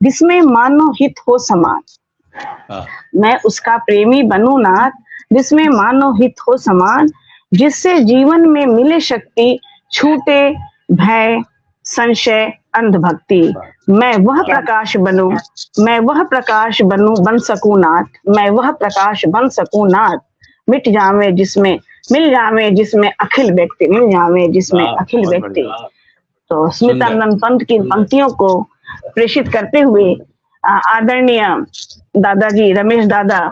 जिसमें मानो हित हो समान। मैं उसका प्रेमी बनूं नाथ, जिसमें मानो हित हो समान, जिससे जीवन में मिले शक्ति, छूटे भय संशय अंधभक्ति। मैं वह प्रकाश बनूं, मैं वह प्रकाश बनूं, बन सकूं नाथ, मैं वह प्रकाश बन सकूं नाथ, मिट जावे जिसमें, मिल जावे जिसमें अखिल व्यक्ति, मिल जावे जिसमें अखिल व्यक्ति। तो स्मितानंदन पंत की पंक्तियों को प्रेषित करते हुए आदरणीय दादाजी, रमेश दादा,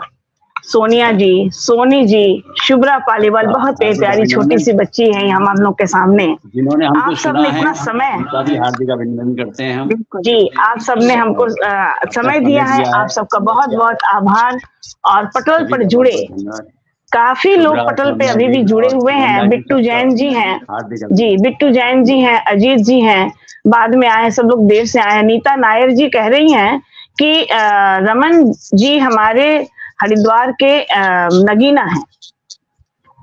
सोनिया जी, सोनी जी, शुभ्रा पालीवाल, बहुत प्यारी छोटी सी बच्ची है यहाँ हम लोग के सामने, जिन्होंने हमको आप सबने इतना समय, हार्दिक अभिनंदन करते हैं हम जी, आप सबने हमको समय दिया है, आप सबका बहुत बहुत आभार। और पटल पर जुड़े काफी लोग पटल पे अभी भी जुड़े हुए हैं। बिट्टू जैन जी हैं, जी बिट्टू जैन जी हैं, अजीत जी हैं, बाद में आए, सब लोग देर से आए। नीता नायर जी कह रही हैं कि रमन जी हमारे हरिद्वार के नगीना हैं,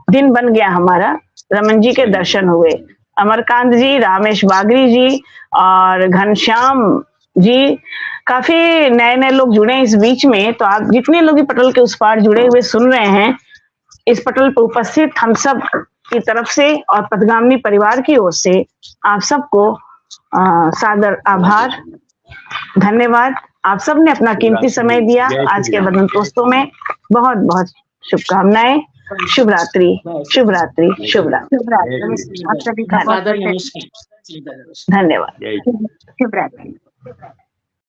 दिन बन गया हमारा, रमन जी के दर्शन हुए। अमरकांत जी, रामेश बागरी जी और घनश्याम जी, काफी नए नए लोग जुड़े इस बीच में। तो आप जितने लोग पटल के उस पार जुड़े हुए सुन रहे हैं, इस पटल पर उपस्थित हम सब की तरफ से और पथगामी परिवार की ओर से आप सबको सादर आभार, धन्यवाद। आप सब ने अपना कीमती समय दिया आज के वदनतोत्सव में। बहुत बहुत शुभकामनाएं। शुभ रात्रि, शुभ रात्रि, शुभ रात्रि। आप सभी का बहुत नमस्कार। धन्यवाद। शुभ रात्रि।